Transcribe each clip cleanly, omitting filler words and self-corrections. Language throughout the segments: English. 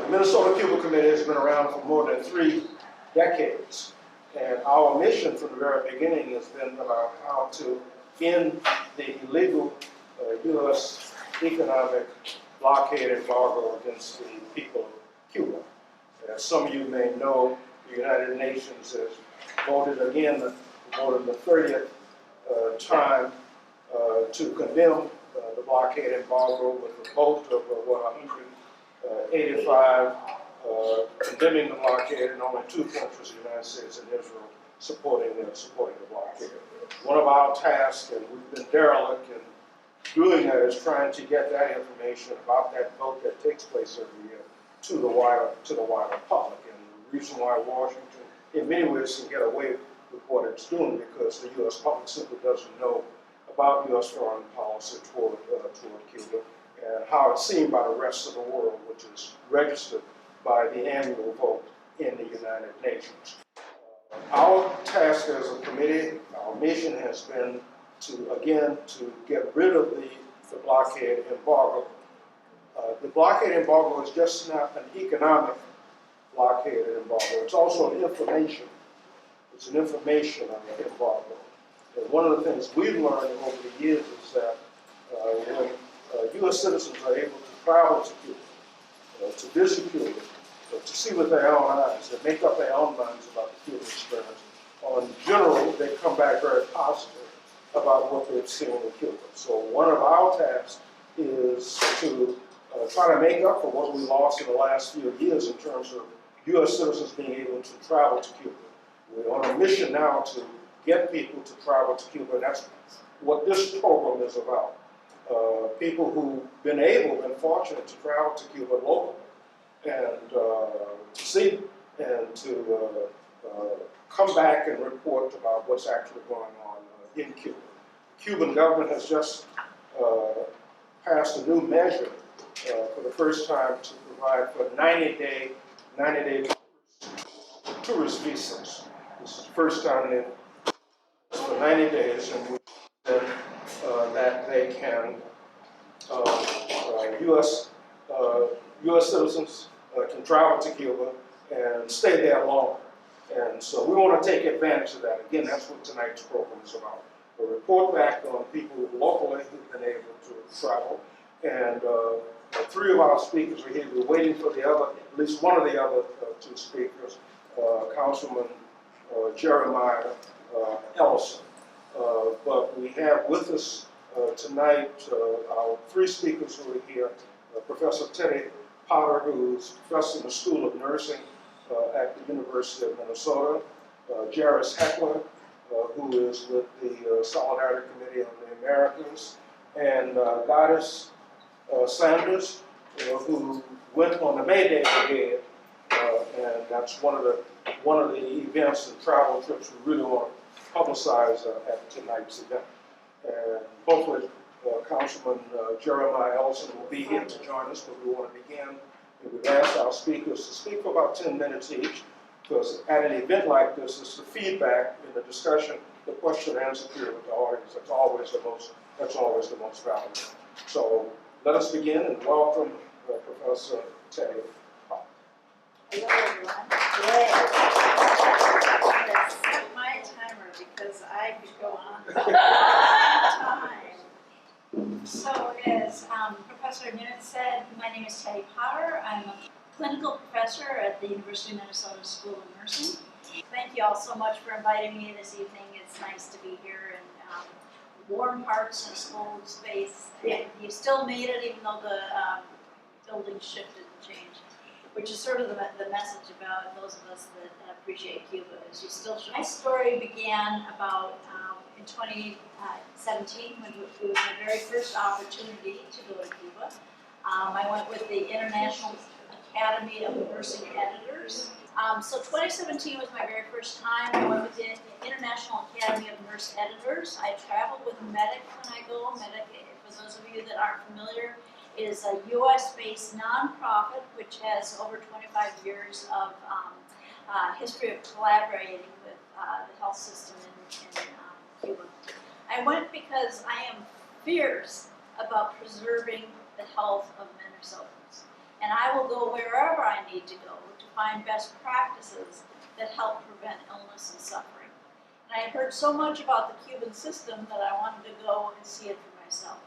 The Minnesota Cuba Committee has been around for more than 3 decades. And our mission from the very beginning has been about how to end the illegal U.S. economic blockade embargo against the people of Cuba. As some of you may know, the United Nations has voted again for more than the 30th time to condemn the blockade embargo with a vote of 185 condemning the blockade, and only 2 countries, the United States and Israel, supporting the blockade. One of our tasks, and we've been derelict in doing that, is trying to get that information about that vote that takes place every year to the wider public. And the reason why Washington, in many ways, can get away with what it's doing, because the U.S. public simply doesn't know about U.S. foreign policy toward Cuba and how it's seen by the rest of the world, which is registered by the annual vote in the United Nations. Our task as a committee, our mission has been to get rid of the blockade embargo. The blockade embargo is just not an economic blockade embargo. It's also an information. It's an information embargo. And one of the things we've learned over the years is that when U.S. citizens are able to travel to Cuba, to visit Cuba, to see with their own eyes, and make up their own minds about the Cuban experience, in general, they come back very positive about what they've seen in Cuba. So one of our tasks is to try to make up for what we lost in the last few years in terms of U.S. citizens being able to travel to Cuba. We're on a mission now to get people to travel to Cuba, and that's what this program is about. People who've been fortunate to travel to Cuba locally and to see and to come back and report about what's actually going on in Cuba. The Cuban government has just passed a new measure for the first time to provide for 90-day tourist visas. This is the first time they've for 90 days, and we said that they can, U.S. citizens can travel to Cuba and stay there longer. And so we want to take advantage of that. Again, that's what tonight's program is about. A report back on people locally who've been able to travel. And 3 of our speakers are here. We're waiting for the other, at least one of the other 2 speakers, Councilman Jeremiah Ellison. But we have with us tonight our 3 speakers who are here. Professor Teddie, who's professor in the School of Nursing at the University of Minnesota. Jerris Heckler, who is with the Solidarity Committee on the Americas. And Saunders, who went on the May Day Brigade, and that's one of the events and travel trips we really want to publicize at tonight's event. And hopefully Councilman Jeremiah Ellison will be here to join us, but we want to begin. And we've asked our speakers to speak for about 10 minutes each, because at an event like this, it's the feedback in the discussion, the question and answer period with the audience. That's always the most valuable. So let us begin and welcome Professor Teddie. Hello, everyone. Today, I'm going to set my timer because I could go on time. So, as Professor Nunez said, my name is Teddie Potter. I'm a clinical professor at the University of Minnesota School of Nursing. Thank you all so much for inviting me this evening. It's nice to be here in warm parts of school space. And you still made it even though the building shifted and changed, which is sort of the message about those of us that appreciate Cuba, is you still should. My story began about in 2017 when it was my very first opportunity to go to Cuba. I went with the International Academy of Nursing Editors. So 2017 was my very first time. I went with the International Academy of Nurse Editors. I traveled with MEDIC when I go. MEDIC, for those of you that aren't familiar, is a U.S.-based nonprofit which has over 25 years of history of collaborating with the health system in Cuba. I went because I am fierce about preserving the health of Minnesotans. And I will go wherever I need to go to find best practices that help prevent illness and suffering. And I had heard so much about the Cuban system that I wanted to go and see it for myself.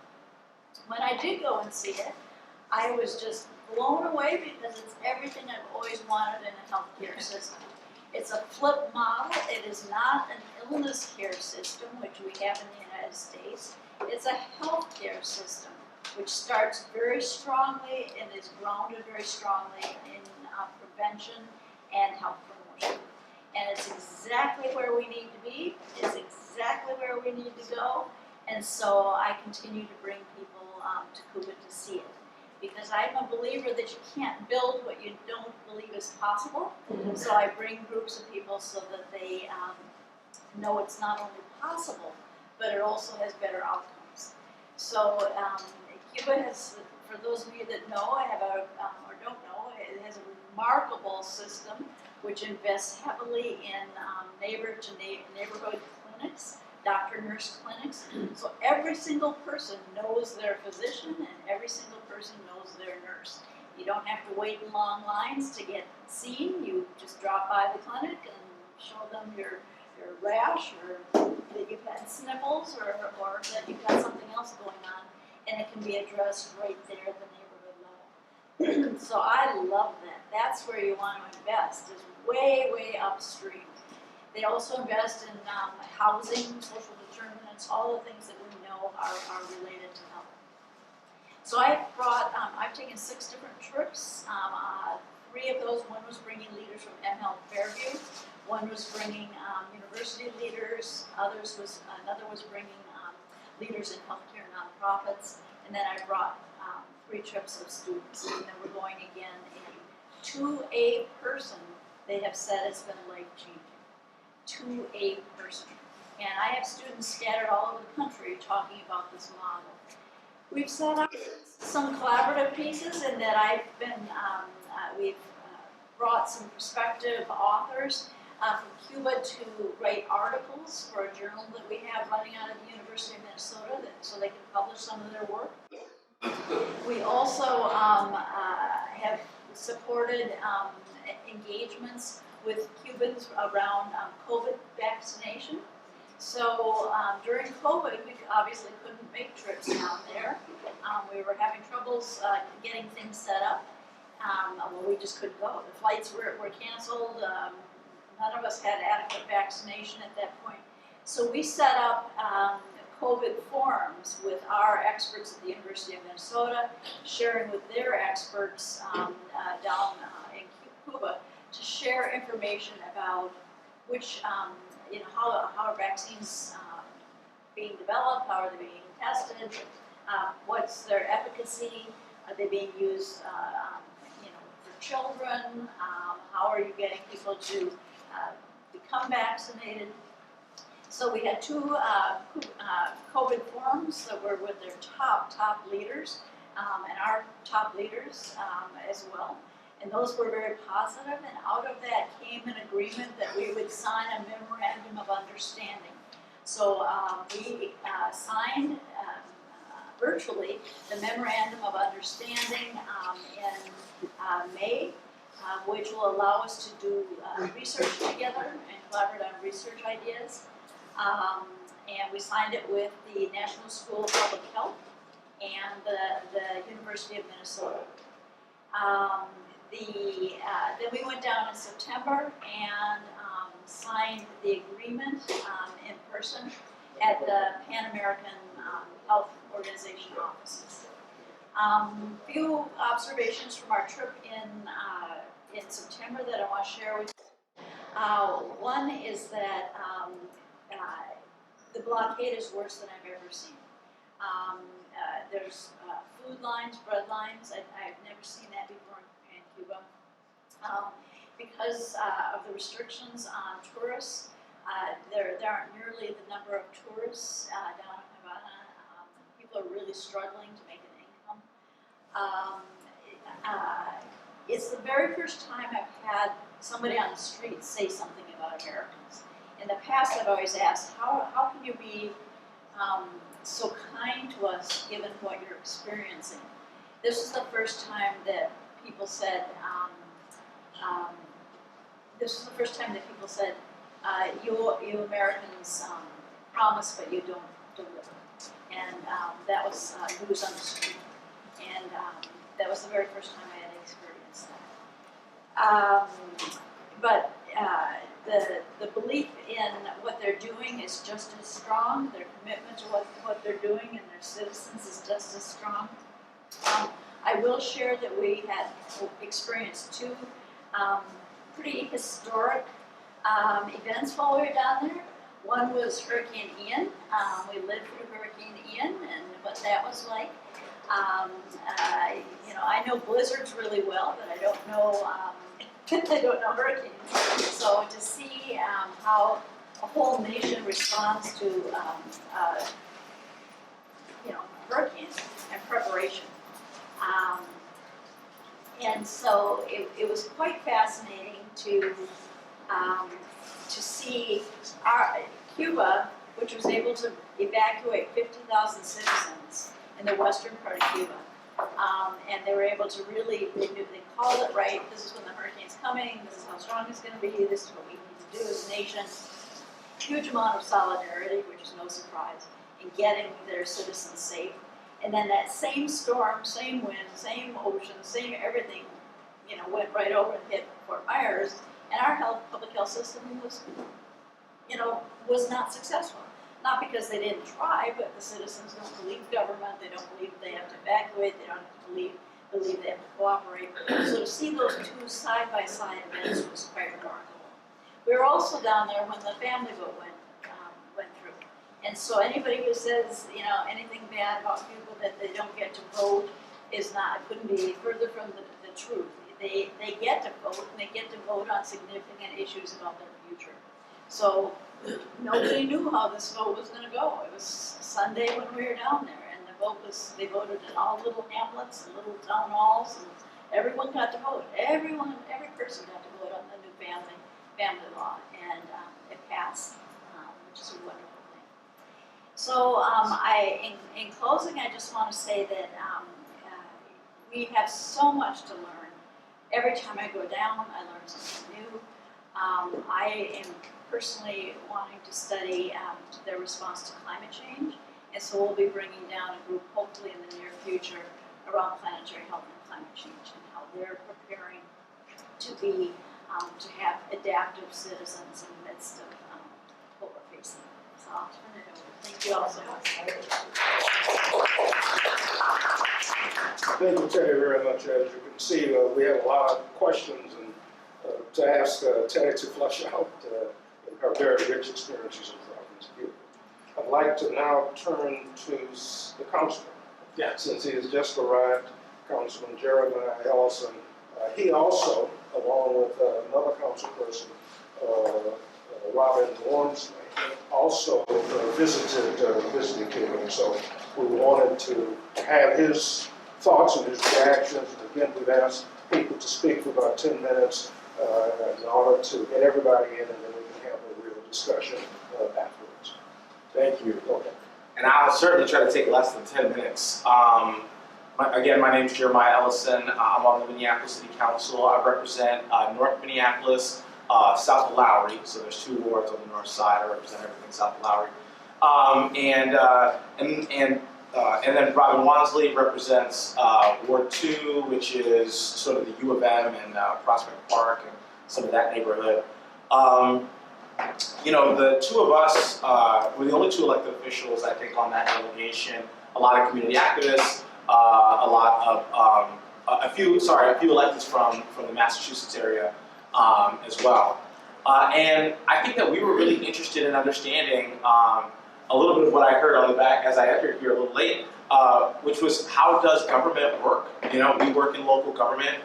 When I did go and see it, I was just blown away because it's everything I've always wanted in a healthcare system. It's a flip model. It is not an illness care system, which we have in the United States. It's a healthcare system, which starts very strongly and is grounded very strongly in prevention and health promotion. And it's exactly where we need to be. It's exactly where we need to go. And so I continue to bring people to Cuba to see it. Because I'm a believer that you can't build what you don't believe is possible. So I bring groups of people so that they know it's not only possible, but it also has better outcomes. So Cuba has, for those of you that know, I have a, or don't know, it has a remarkable system which invests heavily in neighborhood clinics, doctor-nurse clinics. So every single person knows their physician and every single person knows their nurse. You don't have to wait in long lines to get seen. You just drop by the clinic and show them your rash or that you've had sniffles or that you've got something else going on, and it can be addressed right there at the neighborhood level. So I love that. That's where you want to invest, is way, way upstream. They also invest in housing, social determinants, all the things that we know are related to health. So I've taken 6 different trips. 3 of those, one was bringing leaders from MHealth Fairview, one was bringing university leaders, another was bringing leaders in healthcare nonprofits, and then I brought 3 trips of students, and then we're going again. To a person, they have said it's been life-changing. To a person. And I have students scattered all over the country talking about this model. We've set up some collaborative pieces in that I've been, we've brought some prospective authors from Cuba to write articles for a journal that we have running out of the University of Minnesota so they can publish some of their work. We also have supported engagements with Cubans around COVID vaccination. So during COVID, we obviously couldn't make trips down there. We were having troubles getting things set up. Well, we just couldn't go. The flights were canceled. None of us had adequate vaccination at that point. So we set up COVID forums with our experts at the University of Minnesota, sharing with their experts down in Cuba to share information about which, how are vaccines being developed, how are they being tested, what's their efficacy, are they being used, for children, how are you getting people to become vaccinated. So we had 2 COVID forums that were with their top leaders, and our top leaders as well. And those were very positive, and out of that came an agreement that we would sign a memorandum of understanding. So we signed virtually the memorandum of understanding in May, which will allow us to do research together and collaborate on research ideas. And we signed it with the National School of Public Health and the University of Minnesota. Then we went down in September and signed the agreement in person at the Pan American Health Organization offices. Few observations from our trip in September that I want to share with you. One is that the blockade is worse than I've ever seen. There's food lines, bread lines. I've never seen that before in Cuba. Because of the restrictions on tourists, there aren't nearly the number of tourists down in Havana. People are really struggling to make an income. It's the very first time I've had somebody on the street say something about Americans. In the past, I've always asked, how can you be so kind to us given what you're experiencing? This is the first time that people said, this was the first time that people said, you Americans promise but you don't deliver. And that was news on the street. And that was the very first time I had experienced that. But the belief in what they're doing is just as strong. Their commitment to what they're doing and their citizens is just as strong. I will share that we had experienced two pretty historic events while we were down there. One was Hurricane Ian. We lived through Hurricane Ian and what that was like. I know blizzards really well, but I don't know hurricanes. So to see how a whole nation responds to hurricanes and preparation. And so it was quite fascinating to see Cuba, which was able to evacuate 50,000 citizens in the western part of Cuba. And they were able to really, they called it right. This is when the hurricane's coming. This is how strong it's going to be. This is what we need to do as a nation. Huge amount of solidarity, which is no surprise, in getting their citizens safe. And then that same storm, same wind, same ocean, same everything, went right over and hit Fort Myers. And our public health system was not successful. Not because they didn't try, but the citizens don't believe government, they don't believe they have to evacuate, they don't believe they have to cooperate. So to see those two side-by-side events was quite remarkable. We were also down there when the family vote went through. And so anybody who says, anything bad about people that they don't get to vote couldn't be further from the truth. They get to vote, and they get to vote on significant issues about their future. So nobody knew how this vote was going to go. It was Sunday when we were down there, and they voted in all little hamlets and little town halls, and everyone got to vote. Every person got to vote on the new family law, and it passed, which is a wonderful thing. So in closing, I just want to say that we have so much to learn. Every time I go down, I learn something new. I am personally wanting to study their response to climate change, and so we'll be bringing down a group hopefully in the near future around planetary health and climate change and how they're preparing to have adaptive citizens in the midst of what we're facing. So I'll turn it over. Thank you all so much. Thank you, Teddie, very much. As you can see, we have a lot of questions and to ask Teddie to flesh out her very rich experiences in the province of Cuba. I'd like to now turn to the councilman. Yeah. Since he has just arrived, Councilman Jeremiah Ellison. He also, along with another council person, Robin Wormsley, also visited Cuba. So we wanted to have his thoughts and his reactions. And again, we've asked people to speak for about 10 minutes in order to get everybody in, and then we can have a real discussion afterwards. Thank you. Okay. And I'll certainly try to take less than 10 minutes. Again, my name is Jeremiah Ellison. I'm on the Minneapolis City Council. I represent North Minneapolis, south of Lowry. So there's two wards on the north side. I represent everything south of Lowry. And then Robin Wansley represents Ward 2, which is sort of the U of M and Prospect Park and some of that neighborhood. The two of us were the only two elected officials, I think, on that delegation. A lot of community activists, a few electeds from the Massachusetts area as well. And I think that we were really interested in understanding a little bit of what I heard on the back as I entered here a little late, which was how does government work? We work in local government,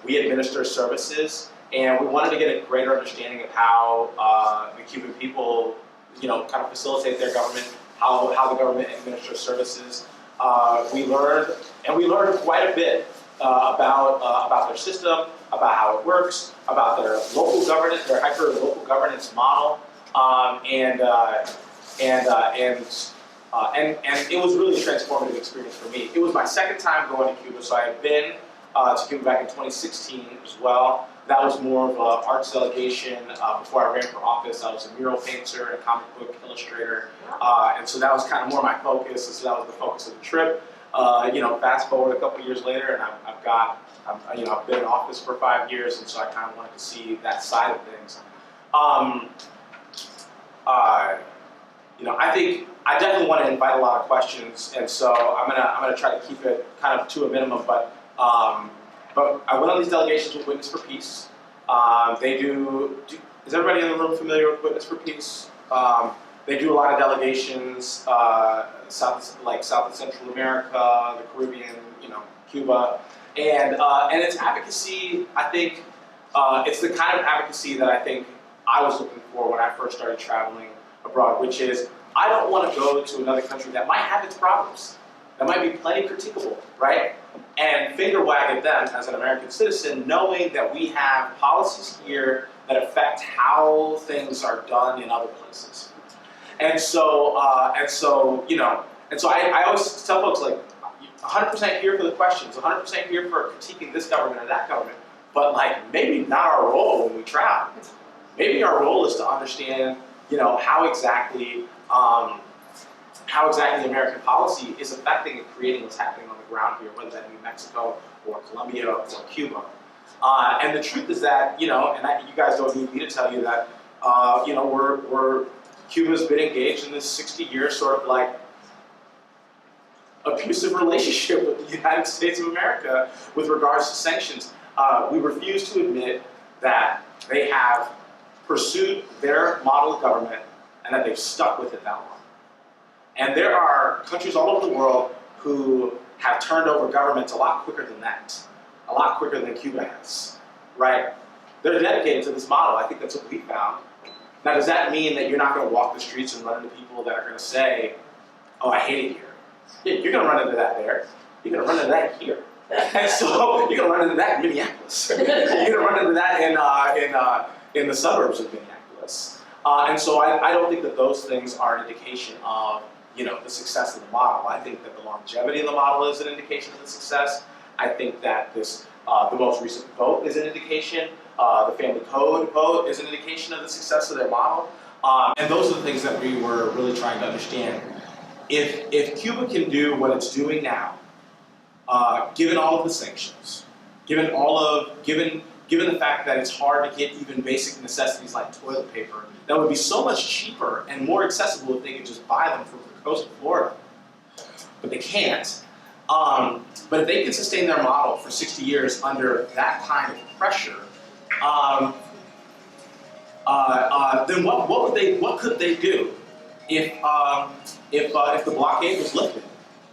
we administer services, and we wanted to get a greater understanding of how the Cuban people, kind of facilitate their government, how the government administers services. We learned quite a bit about their system, about how it works, about their local governance, their hyper local governance model, and it was really a transformative experience for me. It was my second time going to Cuba, so I had been to Cuba back in 2016 as well. That was more of an arts delegation. Before I ran for office, I was a mural painter and a comic book illustrator. And so that was kind of more my focus, and so that was the focus of the trip. Fast forward a couple years later, and I've been in office for 5 years, and so I kind of wanted to see that side of things. I think I definitely want to invite a lot of questions, and so I'm gonna try to keep it kind of to a minimum. But I went on these delegations with Witness for Peace. Is everybody in the room familiar with Witness for Peace? They do a lot of delegations, South and Central America, the Caribbean, Cuba, and it's advocacy. I think it's the kind of advocacy that I think I was looking for when I first started traveling abroad, which is I don't want to go to another country that might have its problems, that might be plenty criticable, right? And finger wag at them as an American citizen, knowing that we have policies here that affect how things are done in other places. And so I always tell folks, like, 100% here for the questions, 100% here for critiquing this government or that government, but maybe not our role when we travel. Maybe our role is to understand, how exactly American policy is affecting and creating what's happening on the ground here, whether that be Mexico or Colombia or Cuba. And the truth is that, you guys don't need me to tell you that, Cuba's been engaged in this 60-year sort of abusive relationship with the United States of America with regards to sanctions. We refuse to admit that they have pursued their model of government and that they've stuck with it that long. And there are countries all over the world who have turned over governments a lot quicker than that, a lot quicker than Cuba has, right? They're dedicated to this model. I think that's what we found. Now, does that mean that you're not going to walk the streets and run into people that are going to say, oh, I hate it here? Yeah, you're going to run into that there. You're going to run into that here. And so you're going to run into that in Minneapolis. You're going to run into that in the suburbs of Minneapolis. And so I don't think that those things are an indication of the success of the model. I think that the longevity of the model is an indication of the success. I think that the most recent vote is an indication. The family code vote is an indication of the success of their model. And those are the things that we were really trying to understand. If Cuba can do what it's doing now, given all of the sanctions, given the fact that it's hard to get even basic necessities like toilet paper, that would be so much cheaper and more accessible if they could just buy them from the coast of Florida. But they can't. But if they can sustain their model for 60 years under that kind of pressure, then what could they do if the blockade was lifted,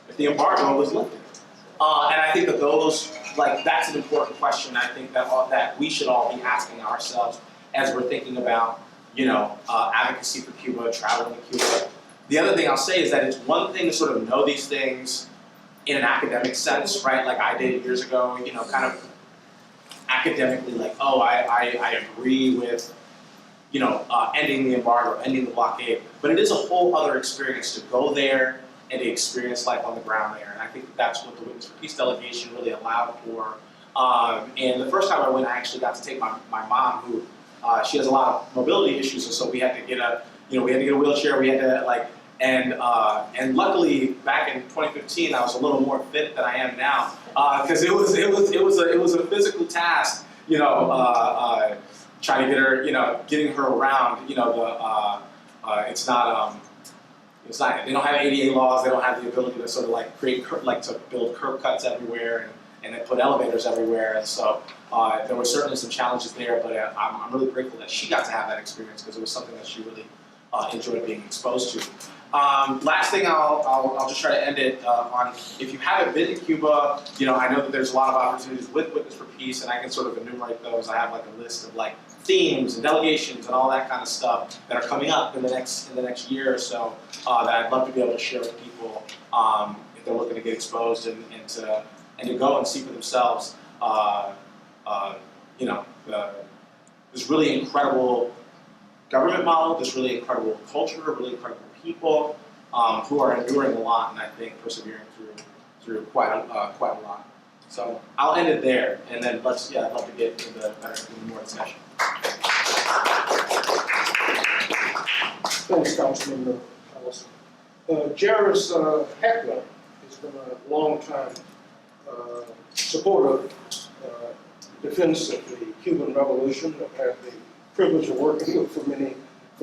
if the embargo was lifted? And I think that that's an important question. I think that we should all be asking ourselves as we're thinking about, advocacy for Cuba, traveling to Cuba. The other thing I'll say is that it's one thing to sort of know these things in an academic sense, right? Like I did years ago, kind of academically, I agree with, ending the embargo, ending the blockade. But it is a whole other experience to go there and to experience life on the ground there. And I think that's what the Witness for Peace delegation really allowed for. And the first time I went, I actually got to take my mom, who she has a lot of mobility issues, and so we had to get a wheelchair. We had to and luckily back in 2015 I was a little more fit than I am now, because it was a physical task, trying to get her, getting her around. It's not. They don't have ADA laws. They don't have the ability to sort of to build curb cuts everywhere and then put elevators everywhere. And so there were certainly some challenges there. But I'm really grateful that she got to have that experience, because it was something that she really enjoyed being exposed to. Last thing, I'll just try to end it on, if you haven't been to Cuba, I know that there's a lot of opportunities with Witness for Peace, and I can sort of enumerate those. I have a list of themes and delegations and all that kind of stuff that are coming up in the next year or so that I'd love to be able to share with people if they're looking to get exposed and to go and see for themselves. This really incredible government model, this really incredible culture, really incredible people who are enduring a lot, and I think persevering through quite a lot. So I'll end it there, and then I'd love to get into more discussion. Thanks, Councilman Ellison. Jerris Heckler has been a long-time supporter, defense of the Cuban Revolution. I've had the privilege of working with for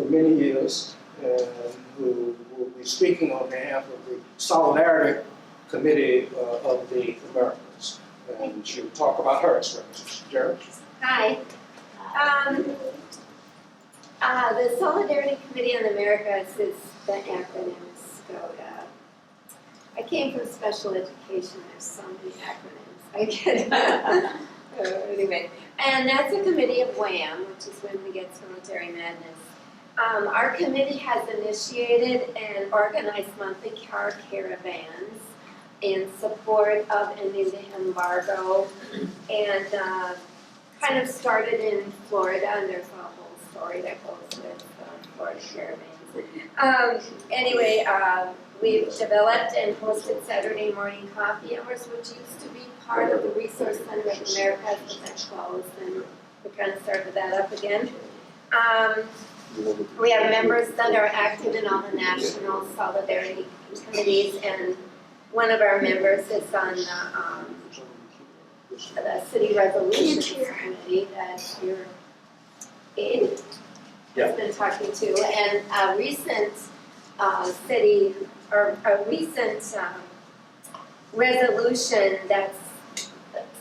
many years, and who will be speaking on behalf of the Solidarity Committee of the Americas. And she'll talk about her experiences. Jerris? Hi. The Solidarity Committee on the Americas is the acronym SCOTA. I came from special education. There's so many acronyms. I get anyway, and that's a committee of WHAM, which is when we get military madness. Our committee has initiated and organized monthly car caravans in support of ending the embargo, and kind of started in Florida, and there's a whole story that goes with Florida caravans. Anyway, we've developed and hosted Saturday morning coffee hours, which used to be part of the Resource Center of America, but that closed, and we kind of started that up again. We have members that are active in all the national solidarity committees, and one of our members is on the City Resolutions Committee that your aide has been talking to, and a recent resolution that's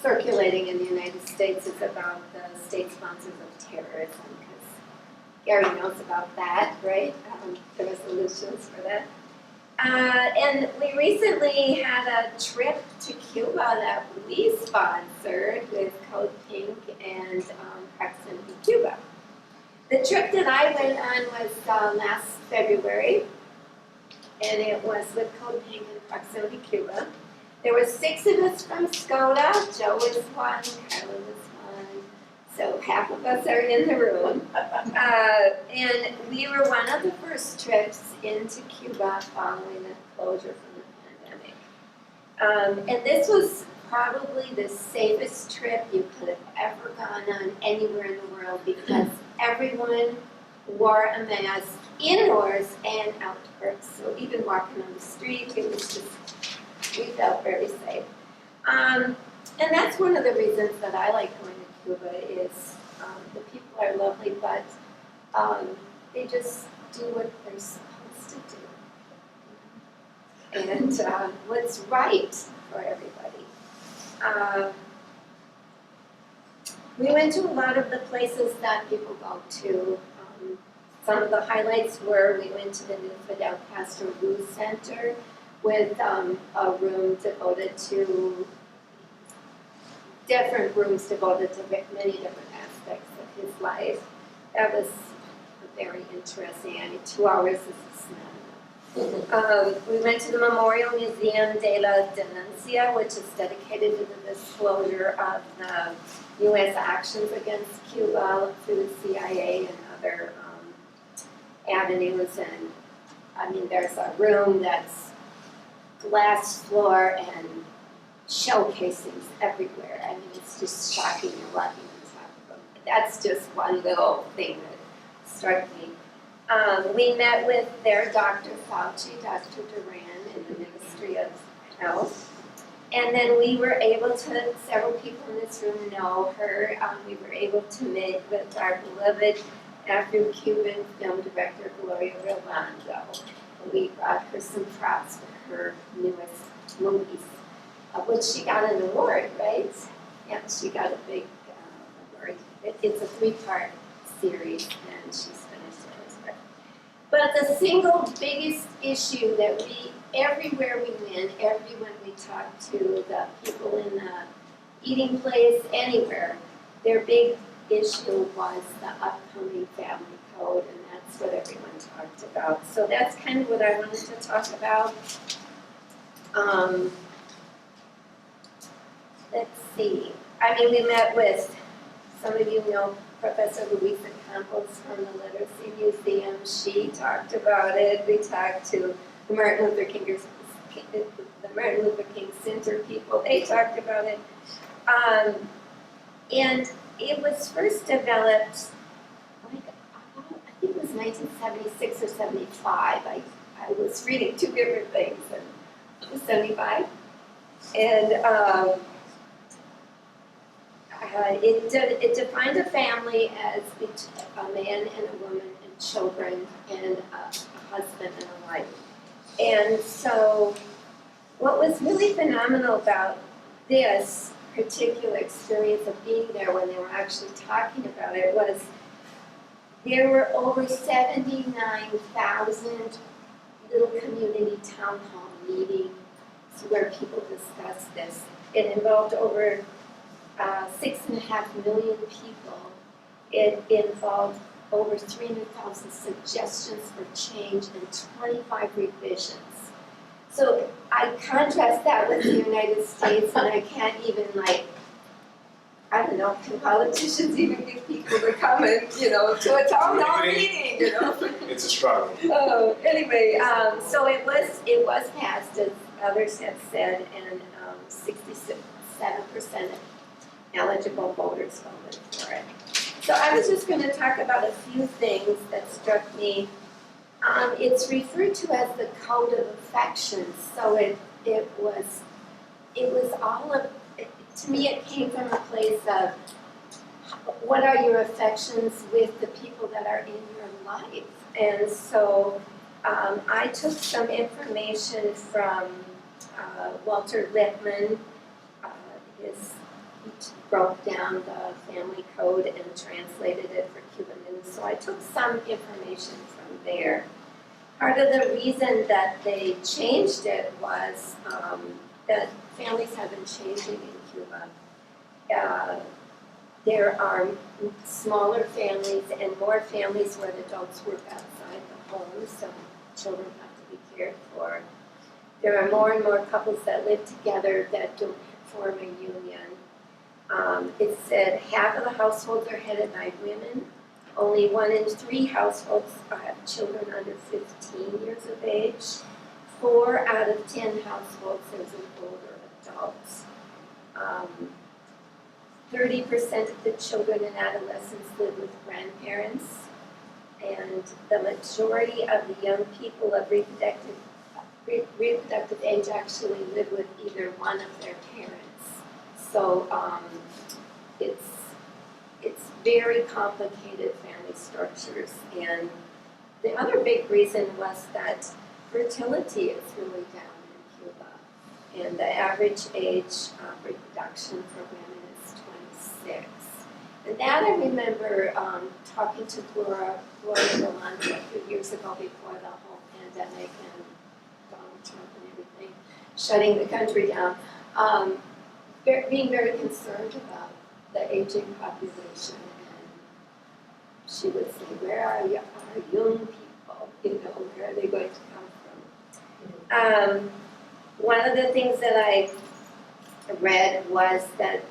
circulating in the United States is about the state sponsors of terrorism, because Gary knows about that, right? The resolutions for that. And we recently had a trip to Cuba that we sponsored with Code Pink and Proximity Cuba. The trip that I went on was last February, and it was with Code Pink and Proximity Cuba. There were 6 of us from SCOTA. Joe was one, Carla was one, so half of us are in the room. And we were one of the first trips into Cuba following the closure from the pandemic. And this was probably the safest trip you could have ever gone on anywhere in the world, because everyone wore a mask indoors and outdoors. So even walking on the street, it was just, we felt very safe. And that's one of the reasons that I like going to Cuba is the people are lovely, but they just do what they're supposed to do. And what's right for everybody. We went to a lot of the places that people go to. Some of the highlights were we went to the new Fidel Castro Youth Center with a room devoted to different rooms devoted to many different aspects of his life. That was very interesting. I mean, 2 hours is not enough. We went to the Memorial Museum de la Denuncia, which is dedicated to the disclosure of the U.S. actions against Cuba through the CIA and other avenues. And I mean, there's a room that's glass floor and showcasings everywhere. I mean, it's just shocking and walking on top of them. That's just one little thing that struck me. We met with their Dr. Fauci, Dr. Duran, in the Ministry of Health. And then we were able to, several people in this room know her, we were able to meet with our beloved Afro-Cuban film director, Gloria Rolando. We brought her some props for her newest movies, which she got an award, right? Yeah, she got a big award. It's a 3-part series, and she's finished it as well. But the single biggest issue that everywhere we went, everyone we talked to, the people in the eating place, anywhere, their big issue was the upcoming family code, and that's what everyone talked about. So that's kind of what I wanted to talk about. Let's see. I mean, we met with, some of you know Professor Luisa Campos from the Literacy Museum. She talked about it. We talked to the Martin Luther King the Martin Luther King Center people, they talked about it. And it was first developed, like, I think it was 1976 or 75. I was reading two different things, and it was 75. And it defined a family as a man and a woman and children and a husband and a wife. And so what was really phenomenal about this particular experience of being there when they were actually talking about it was there were over 79,000 little community town hall meetings where people discussed this. It involved over 6.5 million people. It involved over 300,000 suggestions for change and 25 revisions. So I contrast that with the United States, and I can't even, like, I don't know, can politicians even get people to come and, to a town hall meeting, It's a struggle. Anyway, so it was passed, as others have said, and 67% of eligible voters voted for it. So I was just going to talk about a few things that struck me. It's referred to as the code of affections. So it was all of, to me it came from a place of what are your affections with the people that are in your life. And so I took some information from Walter Lippmann. He broke down the family code and translated it for Cuban news. So I took some information from there. Part of the reason that they changed it was that families have been changing in Cuba. There are smaller families and more families where the adults work outside the home, so children have to be cared for. There are more and more couples that live together that don't form a union. It said half of the households are headed by women. Only 1 in 3 households have children under 15 years of age. 4 out of 10 households there's an older adult. 30% of the children and adolescents live with grandparents, and the majority of the young people of reproductive age actually live with either one of their parents. So it's very complicated family structures, and the other big reason was that fertility is really down in Cuba, and the average age of reproduction for women is 26. And that I remember talking to Gloria Rolando a few years ago before the whole pandemic and Donald Trump and everything shutting the country down. Being very concerned about the aging population, and she would say, where are our young people, where are they going to come from? One of the things that I read was that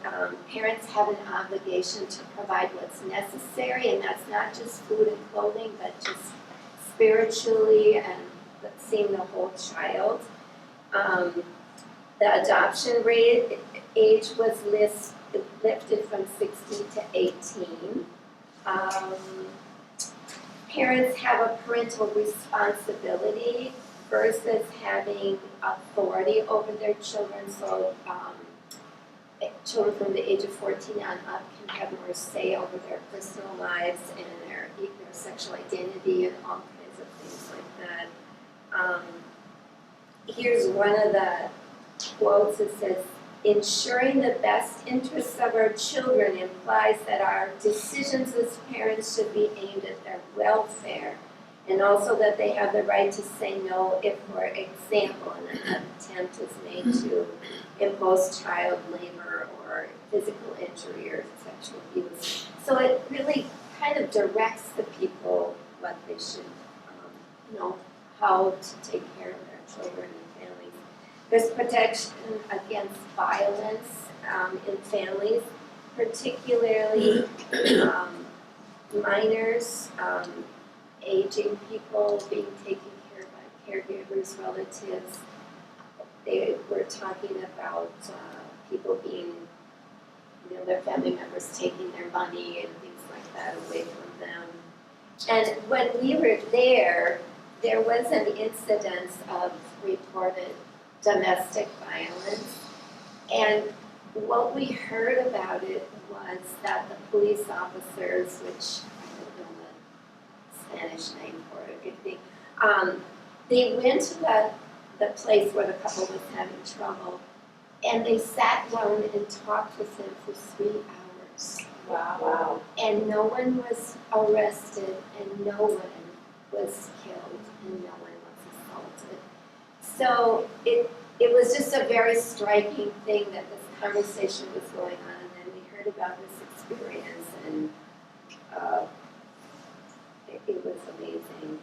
parents have an obligation to provide what's necessary, and that's not just food and clothing, but just spiritually and seeing the whole child. The adoption rate age was lifted from 16 to 18. Parents have a parental responsibility versus having authority over their children. So children from the age of 14 on up can have more say over their personal lives and their sexual identity and all kinds of things like that. Here's one of the quotes. It says, ensuring the best interests of our children implies that our decisions as parents should be aimed at their welfare, and also that they have the right to say no if, for example, an attempt is made to impose child labor or physical injury or sexual abuse. So it really kind of directs the people what they should know, how to take care of their children and families. There's protection against violence in families, particularly minors, aging people being taken care of by caregivers, relatives. they were talking about people being, their family members taking their money and things like that away from them. And when we were there was an incidence of reported domestic violence. And what we heard about it was that the police officers, which I don't know the Spanish name for it, they went to the place where the couple was having trouble, and they sat down and talked with him for 3 hours. Wow. And no one was arrested, and no one was killed, and no one was assaulted. So it was just a very striking thing that this conversation was going on, and then we heard about this experience, and it was amazing.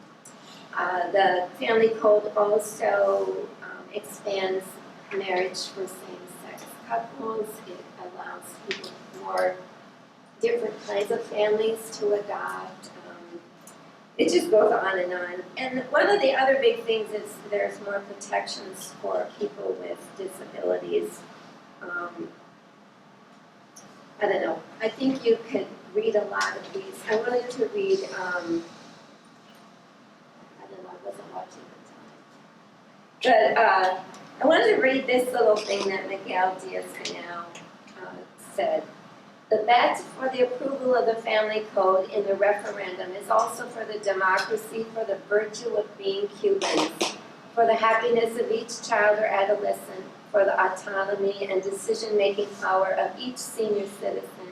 The family code also expands marriage for same-sex couples. It allows people more different kinds of families to adopt. It just goes on and on. And one of the other big things is there's more protections for people with disabilities. I don't know. I think you could read a lot of these. I wanted to read, I don't know, I wasn't watching the time. But I wanted to read this little thing that Miguel Diaz-Canel said. The bet for the approval of the family code in the referendum is also for the democracy, for the virtue of being Cubans, for the happiness of each child or adolescent, for the autonomy and decision-making power of each senior citizen,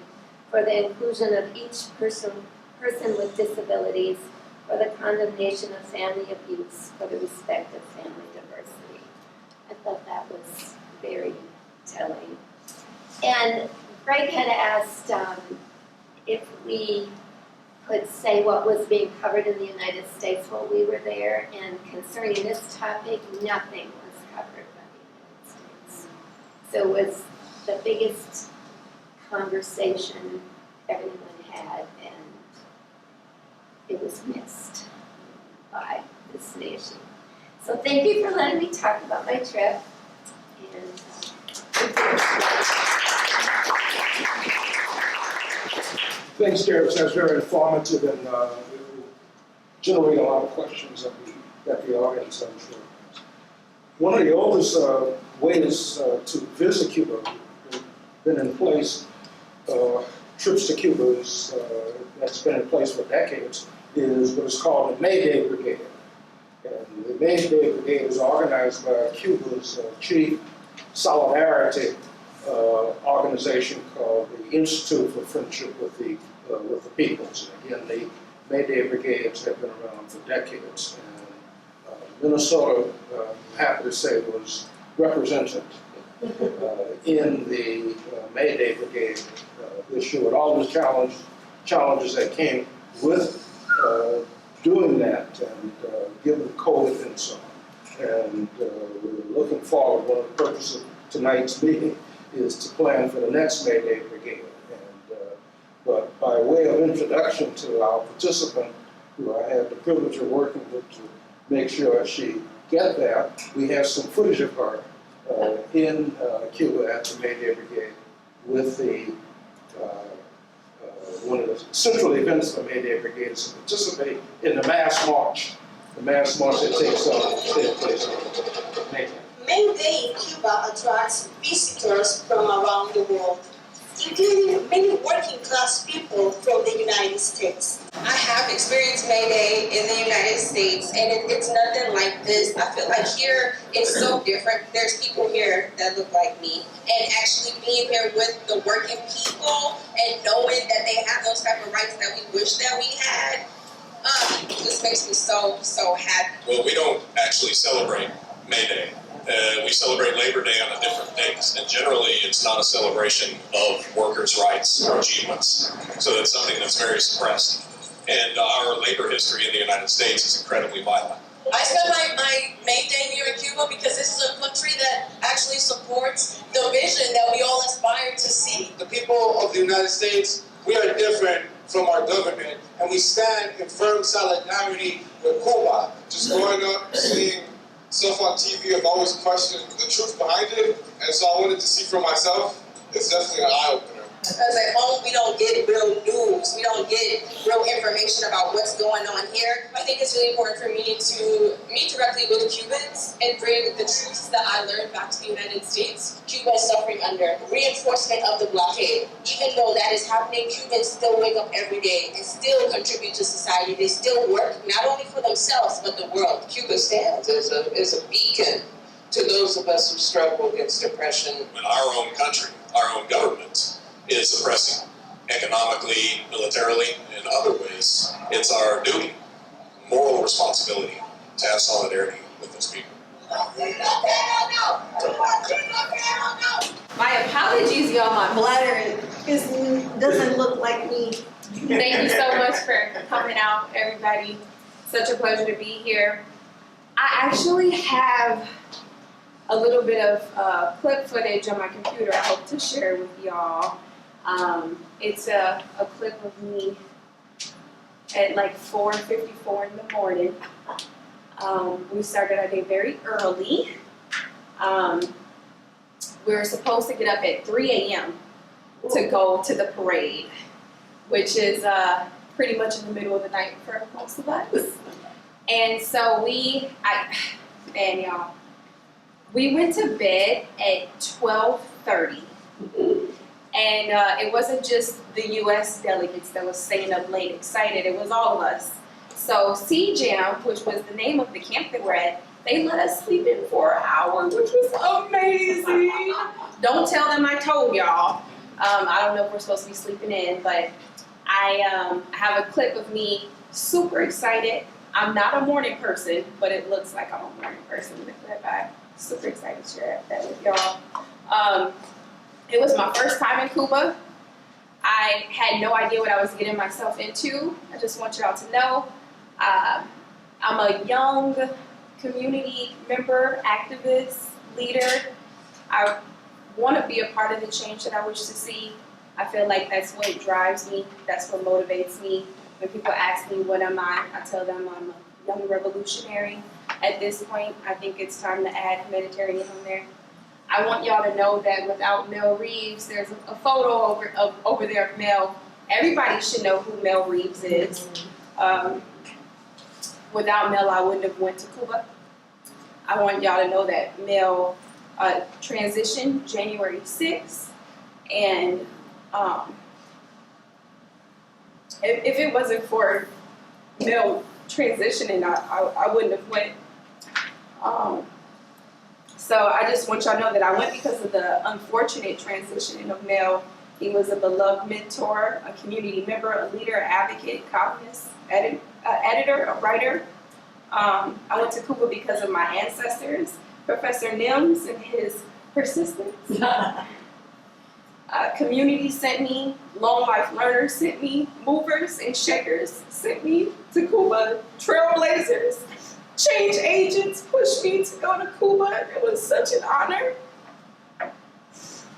for the inclusion of each person with disabilities, for the condemnation of family abuse, for the respect of family diversity. I thought that was very telling. And Greg had asked if we could say what was being covered in the United States while we were there, and concerning this topic, nothing was covered by the United States. So it was the biggest conversation everyone had, and it was missed by this nation. So thank you for letting me talk about my trip, and Thanks, Jerris. That's very informative and generate a lot of questions that the audience, I'm sure. One of the oldest ways to visit Cuba, been in place, trips to Cuba that's been in place for decades, is what is called the May Day Brigade. And the May Day Brigade is organized by Cuba's chief solidarity organization called the Institute for Friendship with the Peoples. And again, the May Day Brigades have been around for decades. And Minnesota, I'm happy to say, was represented in the May Day Brigade this year with all the challenges that came with doing that and given COVID and so on. And we're looking forward. One of the purposes of tonight's meeting is to plan for the next May Day Brigade. And, but by way of introduction to our participant, who I had the privilege of working with to make sure she get there, we have some footage of her in Cuba at the May Day Brigade with the one of the central events of the May Day Brigade is to participate in the mass march. The mass march that takes place on May Day. May Day in Cuba attracts visitors from around the world, including many working class people from the United States. I have experienced May Day in the United States, and it's nothing like this. I feel like here it's so different. There's people here that look like me, and actually being here with the working people and knowing that they have those type of rights that we wish that we had, just makes me so happy. Well, we don't actually celebrate May Day. We celebrate Labor Day on a different date, and generally it's not a celebration of workers' rights or achievements. So it's something that's very suppressed. And our labor history in the United States is incredibly violent. I spent my May Day here in Cuba because this is a country that actually supports the vision that we all aspire to see. The people of the United States, we are different from our government, and we stand in firm solidarity with Cuba. Just growing up, seeing stuff on TV, I've always questioned the truth behind it, and so I wanted to see for myself. It's definitely an eye-opener. Because at home, we don't get real news. We don't get real information about what's going on here. I think it's really important for me to meet directly with Cubans and bring the truths that I learned back to the United States. Cuba is suffering under reinforcement of the blockade. Even though that is happening, Cubans still wake up every day and still contribute to society. They still work, not only for themselves, but the world. Cuba stands as a beacon to those of us who struggle against oppression. In our own country, our own government is oppressing economically, militarily, in other ways. It's our duty, moral responsibility to have solidarity with those people. My apologies, y'all. My bladder doesn't look like me. Thank you so much for coming out, everybody. Such a pleasure to be here. I actually have a little bit of clip footage on my computer I hope to share with y'all. It's a clip of me at like 4:54 in the morning. We started our day very early. We were supposed to get up at 3 a.m. to go to the parade, which is pretty much in the middle of the night for most of us. And so we went to bed at 12:30. And it wasn't just the U.S. delegates that was staying up late excited, it was all of us. So C-Jam, which was the name of the camp that we're at, they let us sleep in for an hour, which was amazing. Don't tell them I told y'all. I don't know if we're supposed to be sleeping in, but I have a clip of me super excited. I'm not a morning person, but it looks like I'm a morning person. I'm super excited to share that with y'all. It was my first time in Cuba. I had no idea what I was getting myself into. I just want y'all to know I'm a young community member, activist, leader. I want to be a part of the change that I wish to see. I feel like that's what drives me. That's what motivates me. When people ask me what am I tell them I'm a young revolutionary. At this point, I think it's time to add humanitarian on there. I want y'all to know that without Mel Reeves, there's a photo over there of Mel. Everybody should know who Mel Reeves is. Without Mel, I wouldn't have went to Cuba. I want y'all to know that Mel transitioned January 6th, and if it wasn't for Mel transitioning, I wouldn't have went. So I just want y'all to know that I went because of the unfortunate transitioning of Mel. He was a beloved mentor, a community member, a leader, advocate, columnist, editor, a writer. I went to Cuba because of my ancestors, Professor Nims and his persistence. Community sent me, Long Life Learners sent me, movers and shakers sent me to Cuba, trailblazers. Change agents pushed me to go to Cuba. It was such an honor.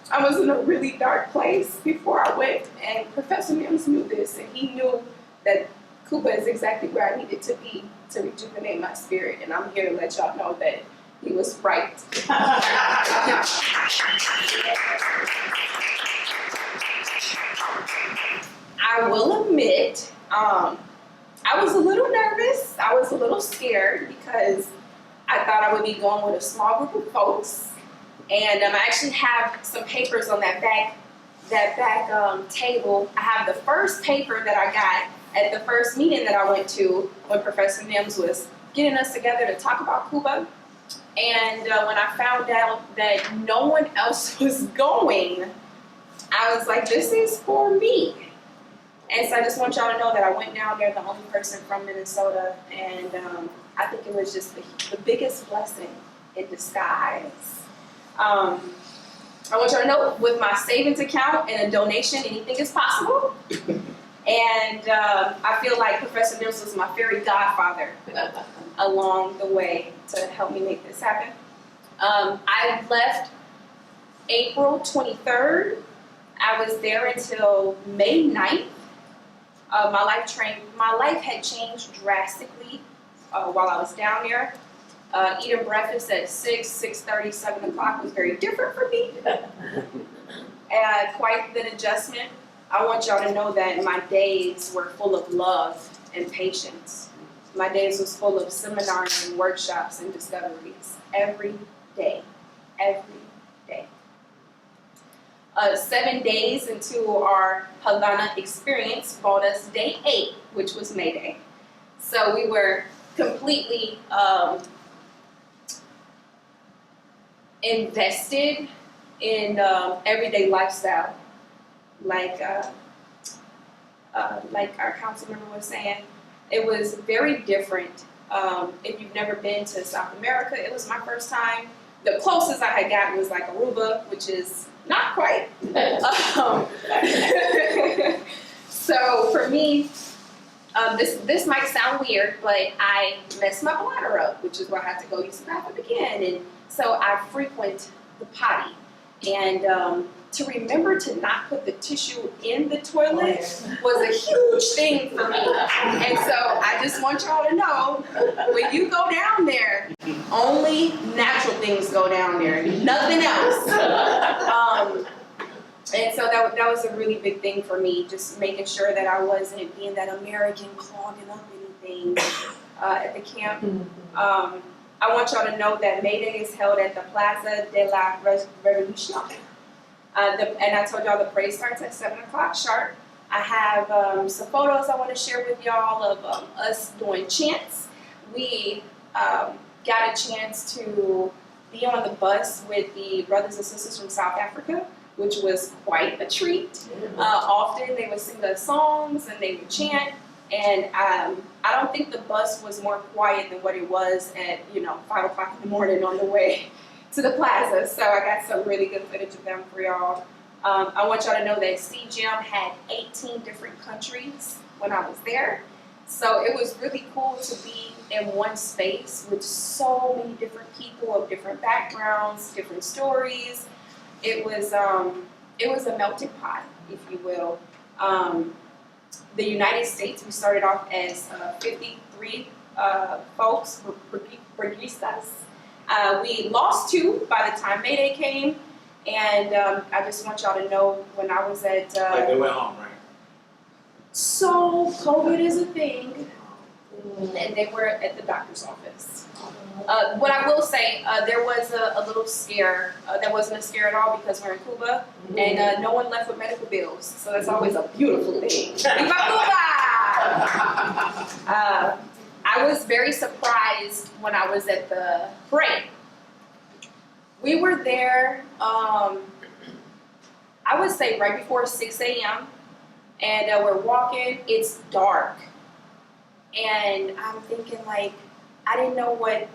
I was in a really dark place before I went, and Professor Mims knew this, and he knew that Cuba is exactly where I needed to be to rejuvenate my spirit, and I'm here to let y'all know that he was right. I will admit, I was a little nervous. I was a little scared because I thought I would be going with a small group of folks. And I actually have some papers on that back table. I have the first paper that I got at the first meeting that I went to when Professor Mims was getting us together to talk about Cuba. And when I found out that no one else was going, I was like, this is for me. And so I just want y'all to know that I went down there, the only person from Minnesota, and I think it was just the biggest blessing in disguise. I want y'all to know, with my savings account and a donation, anything is possible. And I feel like Professor Mills was my fairy godfather along the way to help me make this happen. I left April 23rd. I was there until May 9th. My life had changed drastically while I was down there. Eating breakfast at 6, 6:30, 7 o'clock was very different for me. Quite an adjustment. I want y'all to know that my days were full of love and patience. My days was full of seminars and workshops and discoveries every day, every day. 7 days into our Havana experience brought us day 8, which was May Day. So we were completely invested in everyday lifestyle, like our council member was saying. It was very different. If you've never been to South America, it was my first time. The closest I had gotten was like Aruba, which is not quite. So for me, this might sound weird, but I messed my bladder up, which is why I had to go use the bathroom again. And so I frequent the potty. And to remember to not put the tissue in the toilet was a huge thing for me. And so I just want y'all to know, when you go down there, only natural things go down there, nothing else. And so that was a really big thing for me, just making sure that I wasn't being that American clogging up anything at the camp. I want y'all to know that May Day is held at the Plaza de la Revolucion. And I told y'all the parade starts at 7 o'clock sharp. I have some photos I want to share with y'all of us doing chants. We got a chance to be on the bus with the brothers and sisters from South Africa, which was quite a treat. Often they would sing us songs and they would chant. And I don't think the bus was more quiet than what it was at 5 o'clock in the morning on the way to the plaza. So I got some really good footage of them for y'all. I want y'all to know that CGM had 18 different countries when I was there. So it was really cool to be in one space with so many different people of different backgrounds, different stories. It was a melting pot, if you will. The United States, we started off as 53 folks, brigadistas. We lost 2 by the time May Day came, and I just want y'all to know when I was at... like they went home, right? So, COVID is a thing, and they were at the doctor's office. What I will say, there was a little scare. There wasn't a scare at all because we're in Cuba, and no one left with medical bills. So that's always a beautiful thing. Viva Cuba! I was very surprised when I was at the parade. We were there, I would say right before 6 a.m. And we're walking, it's dark. And I'm thinking like, I didn't know what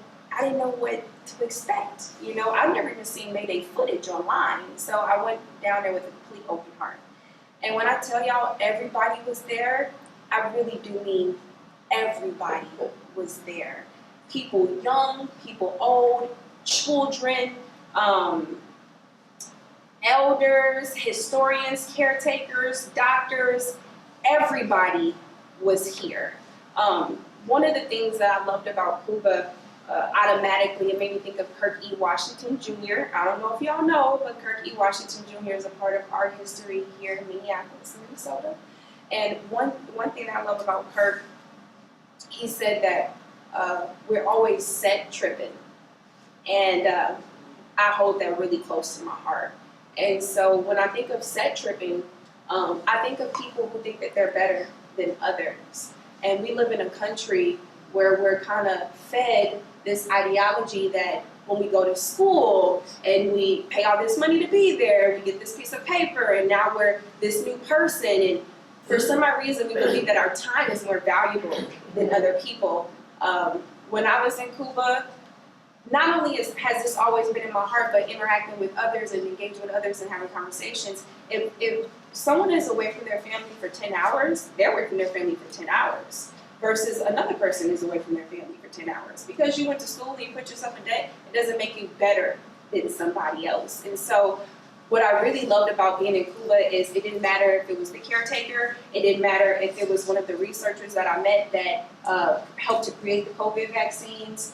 to expect. I've never even seen May Day footage online. So I went down there with a complete open heart. And when I tell y'all everybody was there, I really do mean everybody was there. People young, people old, children, elders, historians, caretakers, doctors, everybody was here. One of the things that I loved about Cuba, automatically, it made me think of Kirk E. Washington Jr. I don't know if y'all know, but Kirk E. Washington Jr. is a part of our history here in Minneapolis, Minnesota. And one thing that I love about Kirk, he said that we're always set tripping. And I hold that really close to my heart. And so when I think of set tripping, I think of people who think that they're better than others. And we live in a country where we're kind of fed this ideology that when we go to school and we pay all this money to be there, we get this piece of paper, and now we're this new person. And for some odd reason, we believe that our time is more valuable than other people. When I was in Cuba, not only has this always been in my heart, but interacting with others and engaging with others and having conversations. If someone is away from their family for 10 hours, they're away from their family for 10 hours. Versus another person is away from their family for 10 hours. Because you went to school and you put yourself in debt, it doesn't make you better than somebody else. And so What I really loved about being in Cuba is it didn't matter if it was the caretaker, it didn't matter if it was one of the researchers that I met that helped to create the COVID vaccines.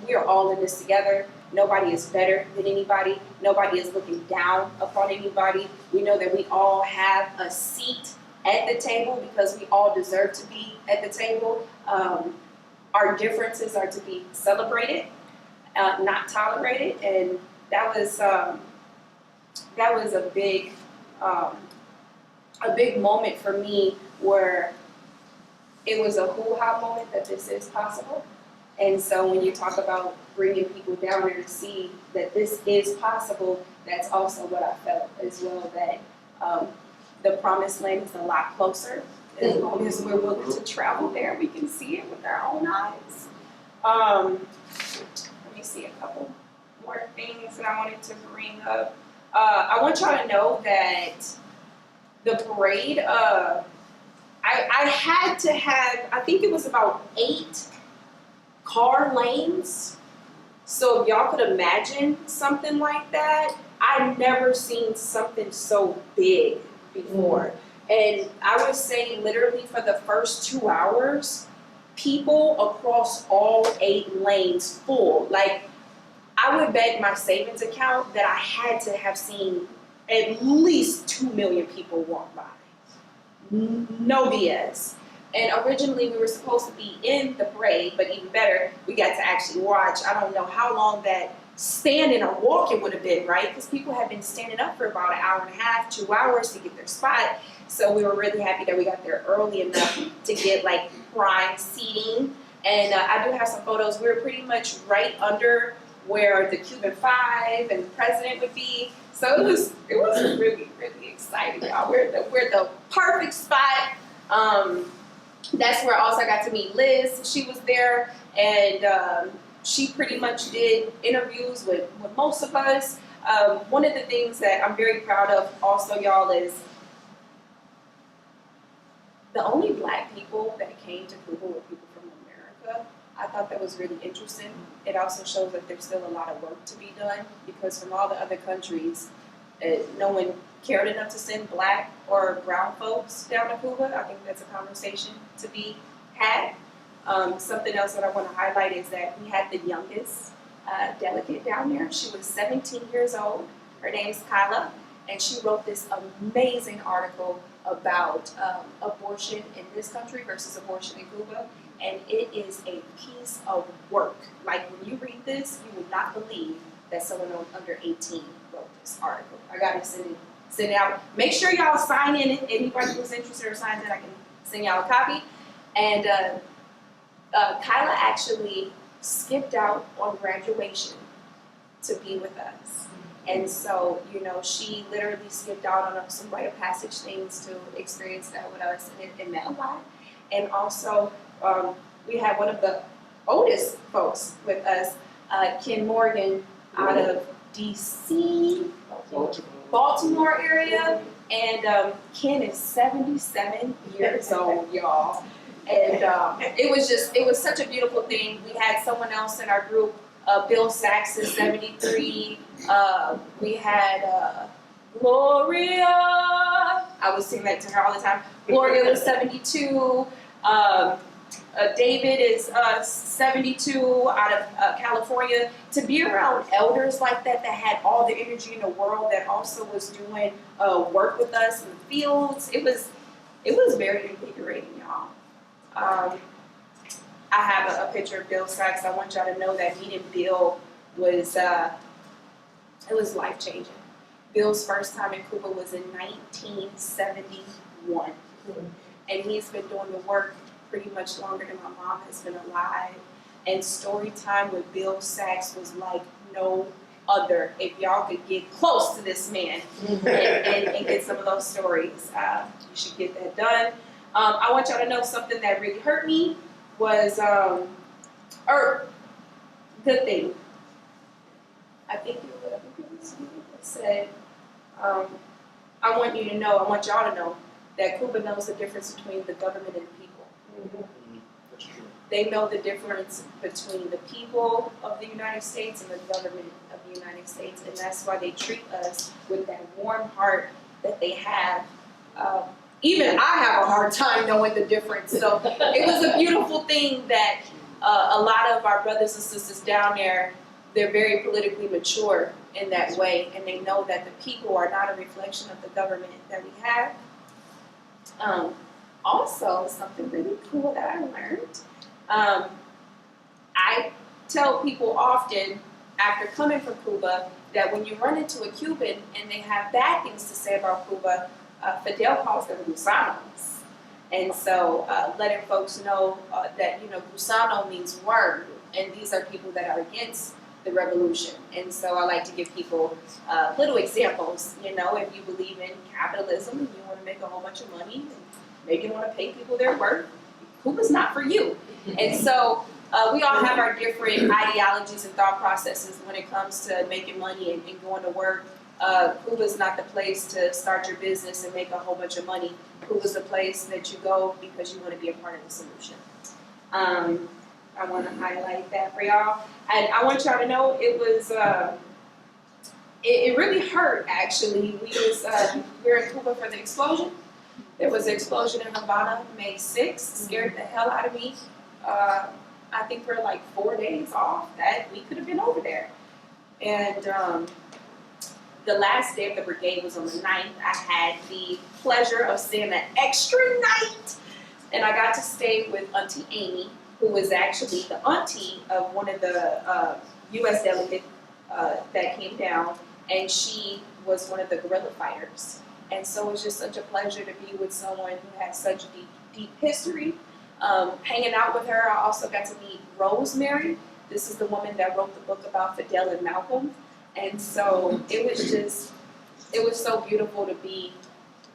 We are all in this together. Nobody is better than anybody. Nobody is looking down upon anybody. We know that we all have a seat at the table because we all deserve to be at the table. Our differences are to be celebrated, not tolerated, and that was a big moment for me where it was a hoo-ha moment that this is possible. And so when you talk about bringing people down there to see that this is possible, that's also what I felt as well, that the promised land is a lot closer. As long as we're willing to travel there, we can see it with our own eyes. Let me see a couple more things that I wanted to bring up. I want y'all to know that the parade, I had to have, I think it was about 8 car lanes. So if y'all could imagine something like that, I've never seen something so big before. And I would say literally for the first 2 hours, people across all 8 lanes full. Like, I would bet my savings account that I had to have seen at least 2 million people walk by. No BS. And originally we were supposed to be in the parade, but even better, we got to actually watch. I don't know how long that standing or walking would have been, right? Because people had been standing up for about 1.5 hours, 2 hours to get their spot. So we were really happy that we got there early enough to get like prime seating. And I do have some photos. We were pretty much right under where the Cuban 5 and the president would be. So it was really, really exciting, y'all. We're the perfect spot. That's where also I got to meet Liz. She was there, and she pretty much did interviews with most of us. One of the things that I'm very proud of also, y'all, is the only Black people that came to Cuba were people from America. I thought that was really interesting. It also shows that there's still a lot of work to be done, because from all the other countries, no one cared enough to send Black or brown folks down to Cuba. I think that's a conversation to be had. Something else that I want to highlight is that we had the youngest delegate down there. She was 17 years old. Her name's Kyla, and she wrote this amazing article about abortion in this country versus abortion in Cuba. And it is a piece of work. Like, when you read this, you would not believe that someone under 18 wrote this article. I gotta send it out. Make sure y'all sign in. Anybody who's interested or signs in, I can send y'all a copy. And Kyla actually skipped out on graduation to be with us. And so, you know, she literally skipped out on some rite of passage things to experience that with us, and it meant a lot. And also, we had one of the oldest folks with us, Ken Morgan, out of DC, Baltimore area, and Ken is 77 years old, y'all. And it was such a beautiful thing. We had someone else in our group, Bill Sachs is 73. We had Gloria. I was singing that to her all the time. Gloria was 72. David is 72 out of California. To be around elders like that had all the energy in the world, that also was doing work with us in the fields, it was very invigorating, y'all. I have a picture of Bill Sachs. I want y'all to know that meeting Bill was it was life changing. Bill's first time in Cuba was in 1971, and he's been doing the work pretty much longer than my mom has been alive. And story time with Bill Sachs was like no other. If y'all could get close to this man and get some of those stories, you should get that done. I want y'all to know something that really hurt me was, or good thing. I think it said, I want you to know, I want y'all to know that Cuba knows the difference between the government and the people. That's true. They know the difference between the people of the United States and the government of the United States, and that's why they treat us with that warm heart that they have. Even I have a hard time knowing the difference. So it was a beautiful thing that a lot of our brothers and sisters down there, they're very politically mature in that way, and they know that the people are not a reflection of the government that we have. Also, something really cool that I learned, I tell people often after coming from Cuba that when you run into a Cuban and they have bad things to say about Cuba, Fidel calls them gusanos. And so letting folks know that, gusano means worm, and these are people that are against the revolution. And so I like to give people little examples. If you believe in capitalism and you want to make a whole bunch of money, and maybe you want to pay people their worth, Cuba's not for you. And so we all have our different ideologies and thought processes when it comes to making money and going to work. Cuba's not the place to start your business and make a whole bunch of money. Cuba's the place that you go because you want to be a part of the solution. I want to highlight that for y'all. And I want y'all to know it was, it really hurt actually. We were in Cuba for the explosion. There was an explosion in Havana May 6th, scared the hell out of me. I think we're like 4 days off that we could have been over there. And the last day of the brigade was on the 9th. I had the pleasure of staying an extra night, and I got to stay with Auntie Amy, who was actually the auntie of one of the U.S. delegates that came down, and she was one of the guerrilla fighters. And so it was just such a pleasure to be with someone who has such deep history. Hanging out with her, I also got to meet Rosemary. This is the woman that wrote the book about Fidel and Malcolm. And so it was so beautiful to be.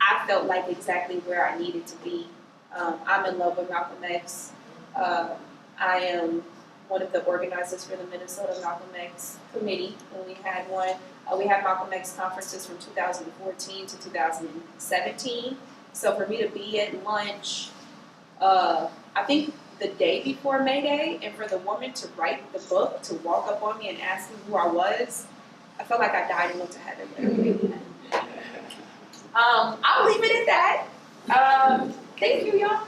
I felt like exactly where I needed to be. I'm in love with Malcolm X. I am one of the organizers for the Minnesota Malcolm X Committee, and we had one. We had Malcolm X conferences from 2014 to 2017. So for me to be at lunch, I think the day before May Day, and for the woman to write the book, to walk up on me and ask me who I was, I felt like I died and went to heaven. I'll leave it at that. Thank you, y'all.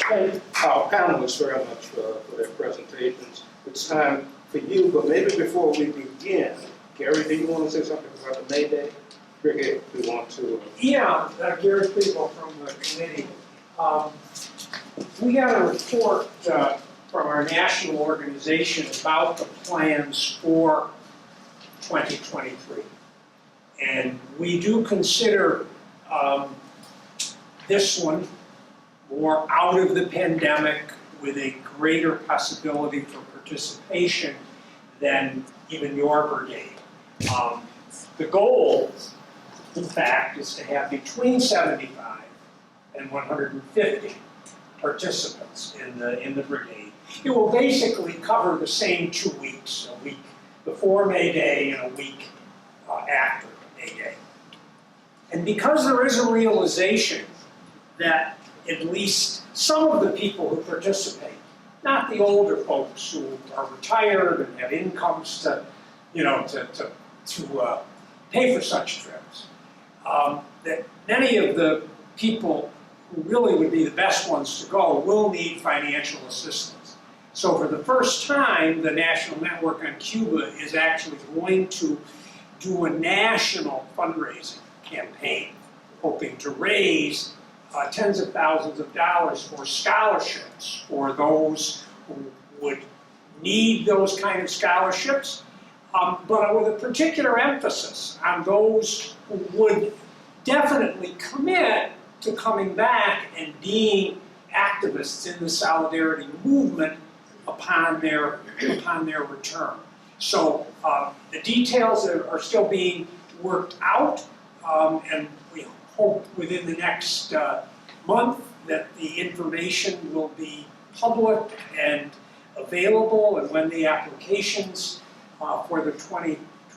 Thank our panelists very much for their presentations. It's time for you, but maybe before we begin, Gary, do you want to say something about the May Day Brigade? We want to. Yeah, Gary Friedel from the committee. We got a report from our national organization about the plans for 2023. And we do consider this one more out of the pandemic with a greater possibility for participation than even your brigade. The goal, in fact, is to have between 75 and 150 participants in the brigade. It will basically cover the same 2 weeks, a week before May Day and a week after May Day. And because there is a realization that at least some of the people who participate, not the older folks who are retired and have incomes to pay for such trips, that many of the people who really would be the best ones to go will need financial assistance. So for the first time, the National Network on Cuba is actually going to do a national fundraising campaign, hoping to raise tens of thousands of dollars for scholarships for those who would need those kind of scholarships, but with a particular emphasis on those who would definitely commit to coming back and being activists in the solidarity movement upon their return. So the details are still being worked out, and we hope within the next month that the information will be public and available, and when the applications for the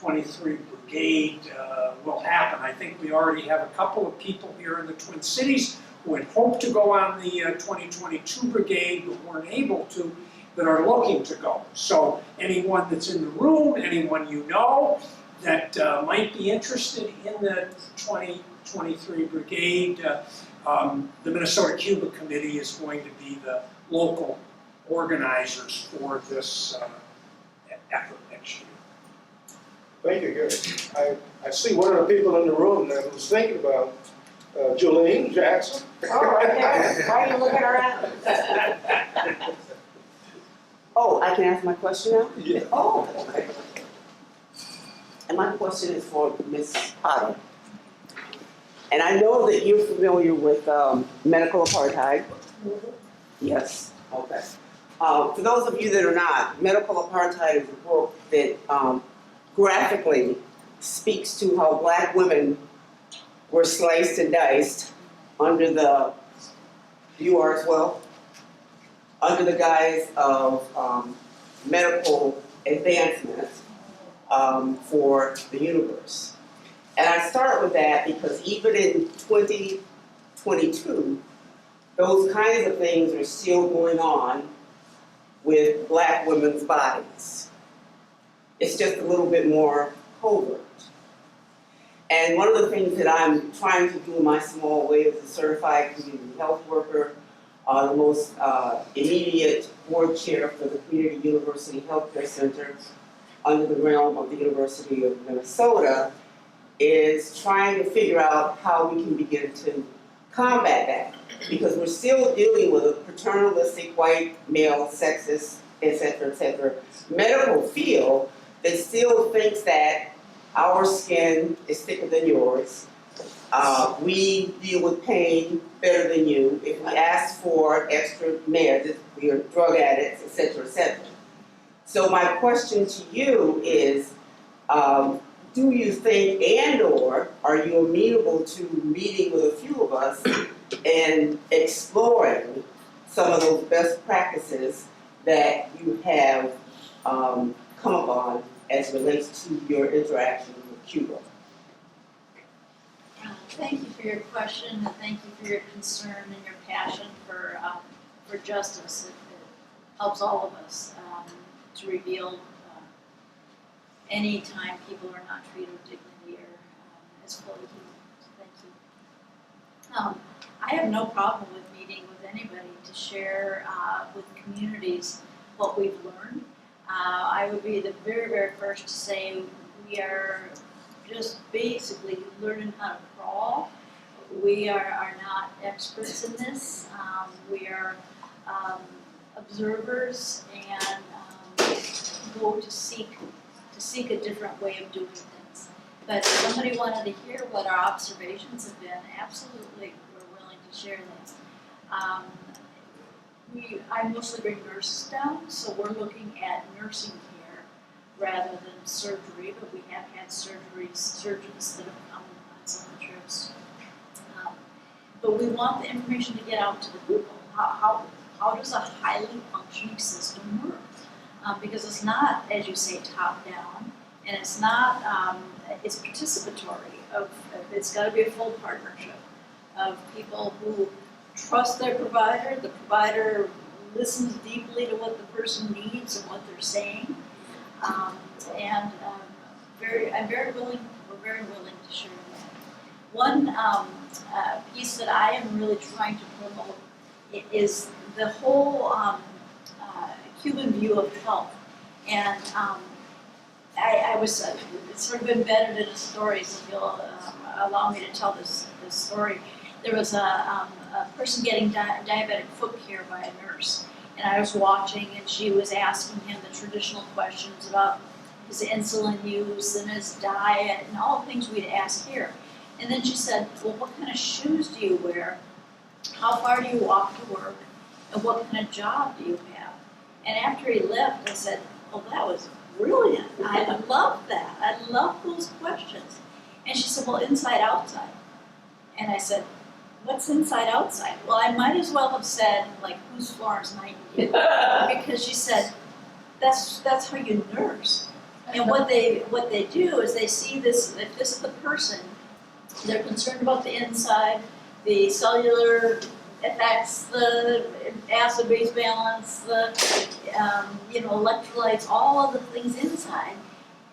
2023 Brigade will happen. I think we already have a couple of people here in the Twin Cities who had hoped to go on the 2022 Brigade but weren't able to, that are looking to go. So anyone that's in the room, anyone you know that might be interested in the 2023 Brigade, the Minnesota Cuba Committee is going to be the local organizers for this effort next year. Thank you, Gary. I see one of the people in the room that was thinking about Jolene Jackson. Oh, right there. Why are you looking around? Oh, I can ask my question now? Yeah. Oh, okay. And my question is for Ms. Potter. And I know that you're familiar with medical apartheid. Yes, okay. For those of you that are not, medical apartheid is a book that graphically speaks to how Black women were sliced and diced under the, you are as well? Under the guise of medical advancement for the universe. And I start with that because even in 2022, those kinds of things are still going on with Black women's bodies. It's just a little bit more covert. And one of the things that I'm trying to do in my small way as a certified community health worker, the most immediate board chair for the Community University Healthcare Center under the realm of the University of Minnesota, is trying to figure out how we can begin to combat that. Because we're still dealing with a paternalistic, white, male, sexist, et cetera, medical field that still thinks that our skin is thicker than yours. We deal with pain better than you. If we ask for extra meds, we are drug addicts, et cetera, et cetera. So my question to you is, do you think and/or are you amenable to meeting with a few of us and exploring some of those best practices that you have come upon as relates to your interaction with Cuba? Thank you for your question, and thank you for your concern and your passion for justice. It helps all of us to reveal any time people are not treated with dignity or as fully human. So thank you. I have no problem with meeting with anybody to share with communities what we've learned. I would be the very, very first to say we are just basically learning how to crawl. We are not experts in this. We are observers and go to seek a different way of doing things. But if somebody wanted to hear what our observations have been, absolutely we're willing to share things. I mostly bring nurses down, so we're looking at nursing care rather than surgery, but we have had surgeons that have come on some trips. But we want the information to get out to the people. How does a highly functioning system work? Because it's not, as you say, top down, and it's not, it's participatory. It's got to be a full partnership of people who trust their provider. The provider listens deeply to what the person needs and what they're saying, and we're very willing to share that. One piece that I am really trying to promote is the whole Cuban view of health, and I was sort of embedded in a story, so if you'll allow me to tell this story. There was a person getting diabetic foot care by a nurse, and I was watching, and she was asking him the traditional questions about his insulin use and his diet and all the things we'd ask here. And then she said, well, what kind of shoes do you wear? How far do you walk to work? And what kind of job do you have? And after he left, I said, oh, that was brilliant. I love that. I love those questions. And she said, well, inside, outside. And I said, what's inside, outside? Well, I might as well have said, like, who's Florence Nightingale? Because she said, that's how you nurse. And what they do is they see this, if this is the person, they're concerned about the inside, the cellular effects, the acid-base balance, the, electrolytes, all of the things inside.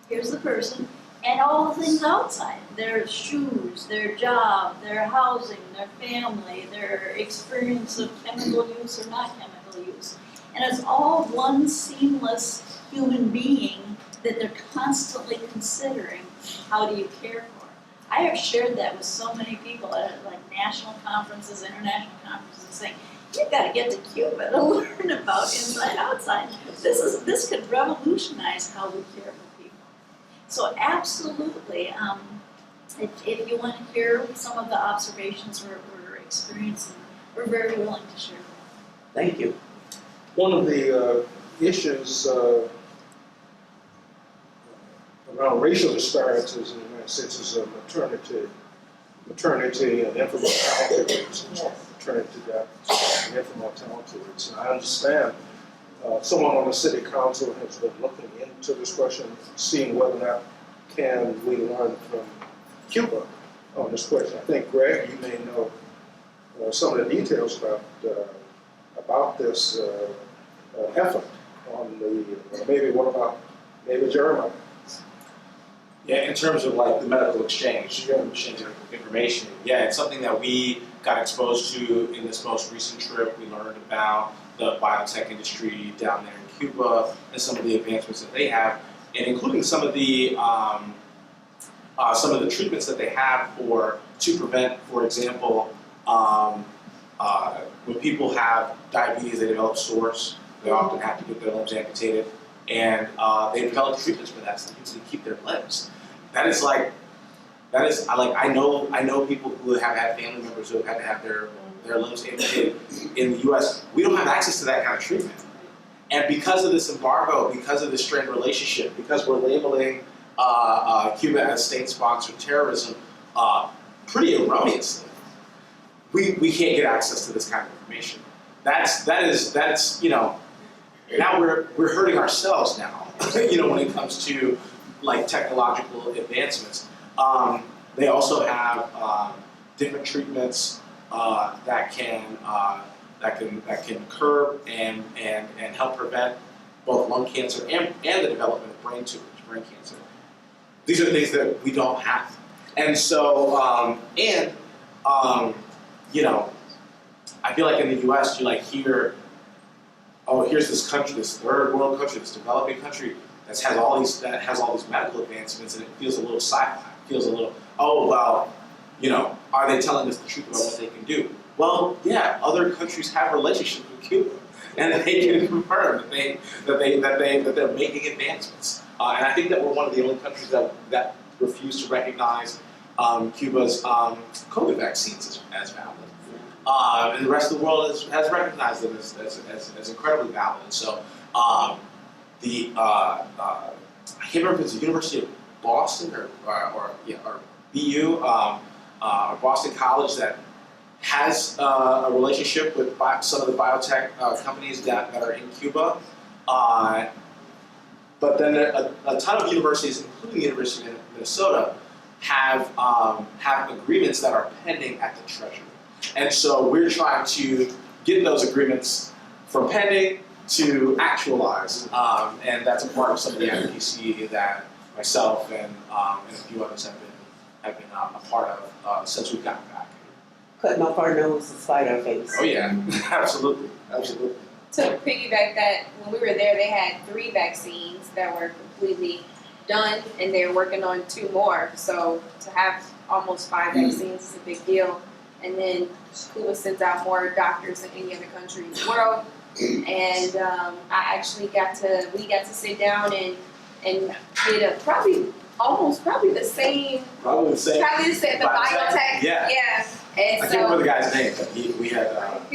Here's the person, and all the things outside, their shoes, their job, their housing, their family, their experience of chemical use or not chemical use. And it's all one seamless human being that they're constantly considering, how do you care for? I have shared that with so many people at like national conferences, international conferences, saying, you've got to get to Cuba to learn about inside outside. This could revolutionize how we care for people. So absolutely, if you want to hear some of the observations we're experiencing, we're very willing to share them. Thank you. One of the issues around racial disparities in the United States is maternity and infant mortality rates. Maternity deaths and infant mortality rates. And I understand someone on the city council has been looking into this question, seeing whether or not can we learn from Cuba on this question. I think, Greg, you may know some of the details about this effort on the, maybe what about, maybe Jeremiah? Yeah, in terms of like the medical exchange, exchange of information, yeah, it's something that we got exposed to in this most recent trip. We learned about the biotech industry down there in Cuba and some of the advancements that they have, and including some of the treatments that they have to prevent, for example, when people have diabetes, they develop sores. They often have to get their limbs amputated, and they develop treatments for that so they can keep their limbs. I know people who have had family members who have had to have their limbs amputated in the U.S. We don't have access to that kind of treatment. And because of this embargo, because of this strained relationship, because we're labeling Cuba as state-sponsored terrorism pretty erroneously, we can't get access to this kind of information. That's now we're hurting ourselves now, when it comes to like technological advancements. They also have different treatments that can curb and help prevent both lung cancer and the development of brain tumors, brain cancer. These are things that we don't have, and so I feel like in the U.S. you like hear, oh, here's this country, this third world country, this developing country that has all these medical advancements, and it feels a little sci-fi. It feels a little, oh well, are they telling us the truth about what they can do? Well, yeah, other countries have relationships with Cuba, and they can confirm that they're making advancements. And I think that we're one of the only countries that refuse to recognize Cuba's COVID vaccines as valid. And the rest of the world has recognized them as incredibly valid. And so I can't remember if it's the University of Boston or BU, or Boston College, that has a relationship with some of the biotech companies that are in Cuba. But then a ton of universities, including the University of Minnesota, have agreements that are pending at the Treasury. And so we're trying to get those agreements from pending to actualize, and that's a part of some of the advocacy that myself and a few others have been a part of since we've gotten back. Cutting off our nose to spite our face. Oh yeah, absolutely. To piggyback that, when we were there, they had 3 vaccines that were completely done, and they're working on 2 more. So to have almost 5 vaccines is a big deal. And then Cuba sends out more doctors than any other country in the world. And I actually we got to sit down and did probably the same. The biotech. Yeah. And I can't remember the guy's name, but he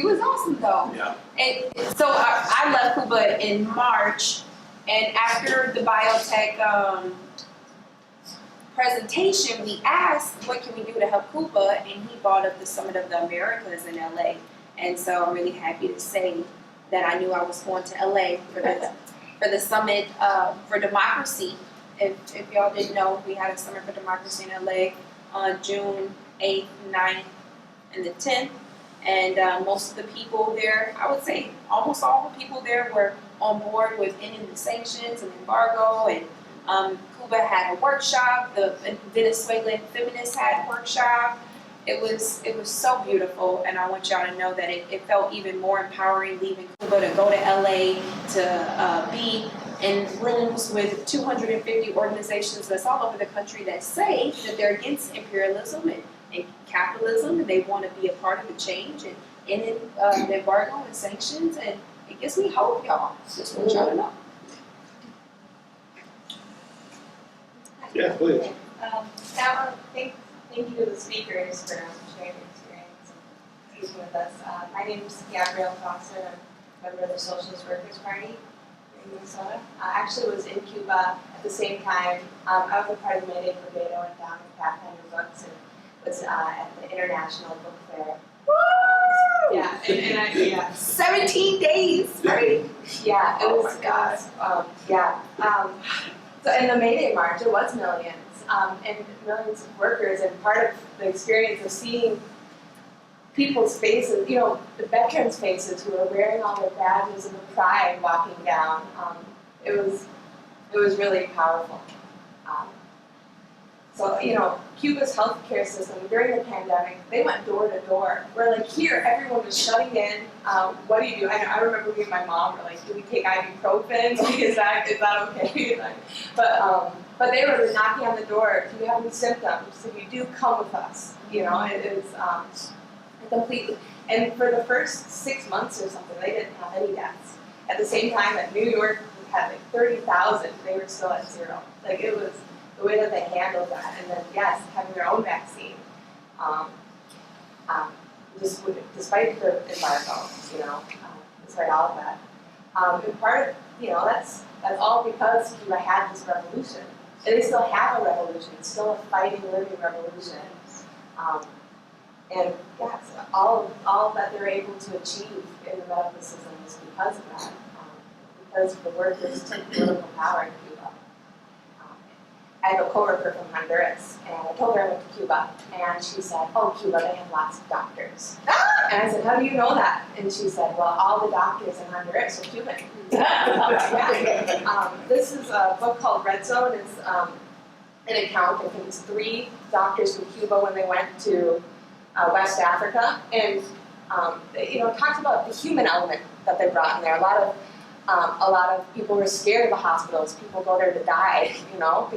was awesome though. Yeah. And so I left Cuba in March, and after the biotech presentation, we asked, what can we do to help Cuba? And he brought up the Summit of the Americas in LA. And so I'm really happy to say that I knew I was going to LA for the Summit for Democracy. if y'all didn't know, we had a Summer for Democracy in LA on June 8th, 9th, and the 10th. And most of the people there, I would say almost all the people there were on board with ending the sanctions and embargo. And Cuba had a workshop. The Venezuelan feminists had a workshop. It was so beautiful, and I want y'all to know that it felt even more empowering leaving Cuba to go to LA to be in rooms with 250 organizations that's all over the country that say that they're against imperialism and capitalism, and they want to be a part of the change and ending the embargo and sanctions, and it gives me hope, y'all. Just want y'all to know. Yeah, please. Thank you to the speakers for sharing their experience and speaking with us. My name is Gabrielle Foster. I'm a member of the Socialist Workers Party in Minnesota. I actually was in Cuba at the same time. I was a part of the May Day Brigade. I went down with FAAN books and was at the International Book Fair. Woo! Yeah, and 17 days, right? Yeah, it was. Oh my God. So in the May Day March, it was millions. And millions of workers, and part of the experience of seeing people's faces, you know, the veterans' faces who are wearing all their badges and the pride walking down, it was really powerful. So, you know, Cuba's healthcare system during the pandemic, they went door to door. Where like here, everyone was shutting in. What do you do? I remember me and my mom were like, do we take ibuprofen? Like, is that okay? But they were knocking on the door. Do you have any symptoms? If you do, come with us. You know, it is completely. And for the first 6 months or something, they didn't have any deaths. At the same time that New York had like 30,000, they were still at 0. Like it was the way that they handled that. And then yes, having their own vaccine, despite the embargo, you know, despite all of that. And part of, you know, that's all because Cuba had this revolution. And they still have a revolution. It's still a fighting, living revolution. And yes, all that they're able to achieve in the medical system is because of that. Because the workers took political power in Cuba. I have a coworker from Honduras, and I told her I went to Cuba, and she said, "Oh, Cuba, they have lots of doctors." And I said, "How do you know that?" And she said, "Well, all the doctors in Honduras are Cuban." This is a book called Red Zone. It's an account. I think it's 3 doctors from Cuba when they went to West Africa, and you know, it talks about the human element that they brought in there. A lot of people were scared of the hospitals. People go there to die, you know.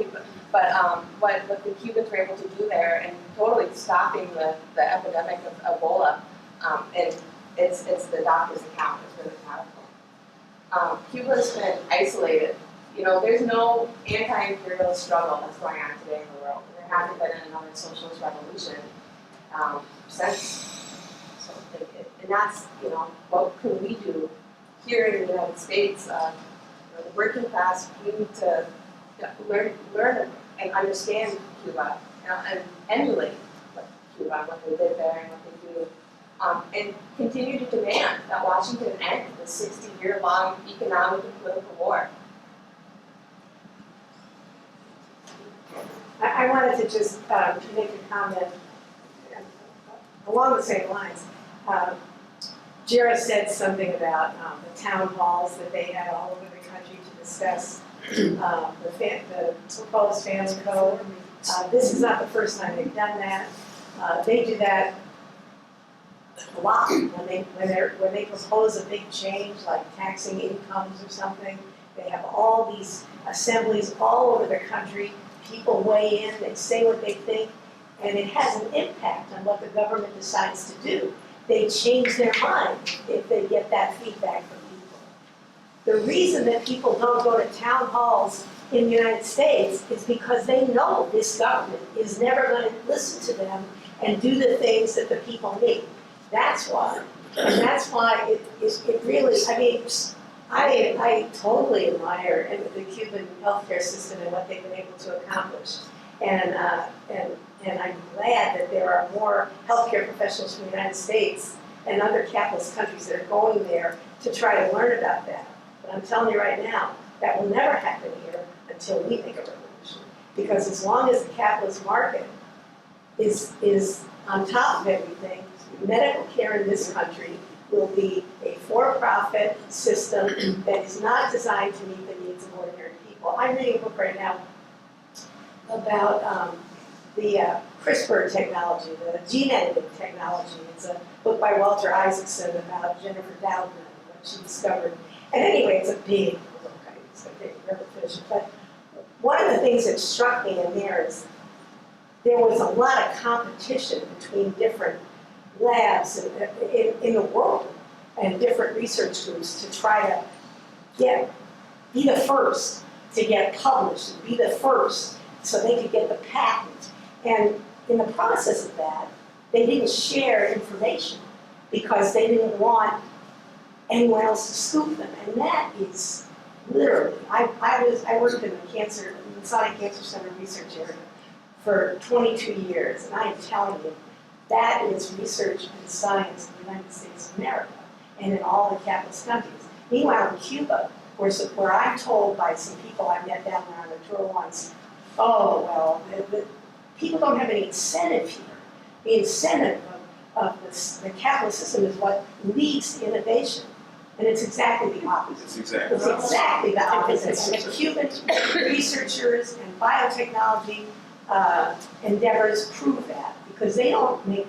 But what the Cubans were able to do there, and totally stopping the epidemic of Ebola, and it's the doctor's account. It's really powerful. Cuba's been isolated. You know, there's no anti-imperial struggle that's going on today in the world. There hasn't been another socialist revolution since. So, and that's, you know, what can we do here in the United States? You know, the working class, we need to learn and understand Cuba, you know, and emulate Cuba, what they did there and what they do, and continue to demand that Washington end the 60-year-long economic and political war. I wanted to just make a comment along the same lines. Jerris said something about the town halls that they had all over the country to discuss the proposed FAAN code. This is not the first time they've done that. They do that a lot when they propose a big change like taxing incomes or something. They have all these assemblies all over the country. People weigh in, they say what they think, and it has an impact on what the government decides to do. They change their mind if they get that feedback from people. The reason that people don't go to town halls in the United States is because they know this government is never going to listen to them and do the things that the people need. That's why. And that's why it really, I mean, I totally admire the Cuban healthcare system and what they've been able to accomplish. And I'm glad that there are more healthcare professionals from the United States and other capitalist countries that are going there to try to learn about that. But I'm telling you right now, that will never happen here until we make a revolution. Because as long as the capitalist market is on top of everything, medical care in this country will be a for-profit system that is not designed to meet the needs of ordinary people. I'm reading a book right now about the CRISPR technology, the gene editing technology. It's a book by Walter Isaacson about Jennifer Doudna, what she discovered. And anyway, it's a big book. It's going to take forever to finish it. But one of the things that struck me in there is there was a lot of competition between different labs in the world and different research groups to try to be the first to get published, and be the first so they could get the patent. And in the process of that, they didn't share information because they didn't want anyone else to scoop them. And that is literally, I worked in the Masonic Cancer Center research area for 22 years, and I am telling you, that is research and science in the United States of America and in all the capitalist countries. Meanwhile, in Cuba, where I'm told by some people I met down there on a tour once, oh, well, the people don't have any incentive here. The incentive of the capitalist system is what leads to innovation. And it's exactly the opposite. It's exactly the opposite. And Cuban researchers and biotechnology endeavors prove that, because they don't make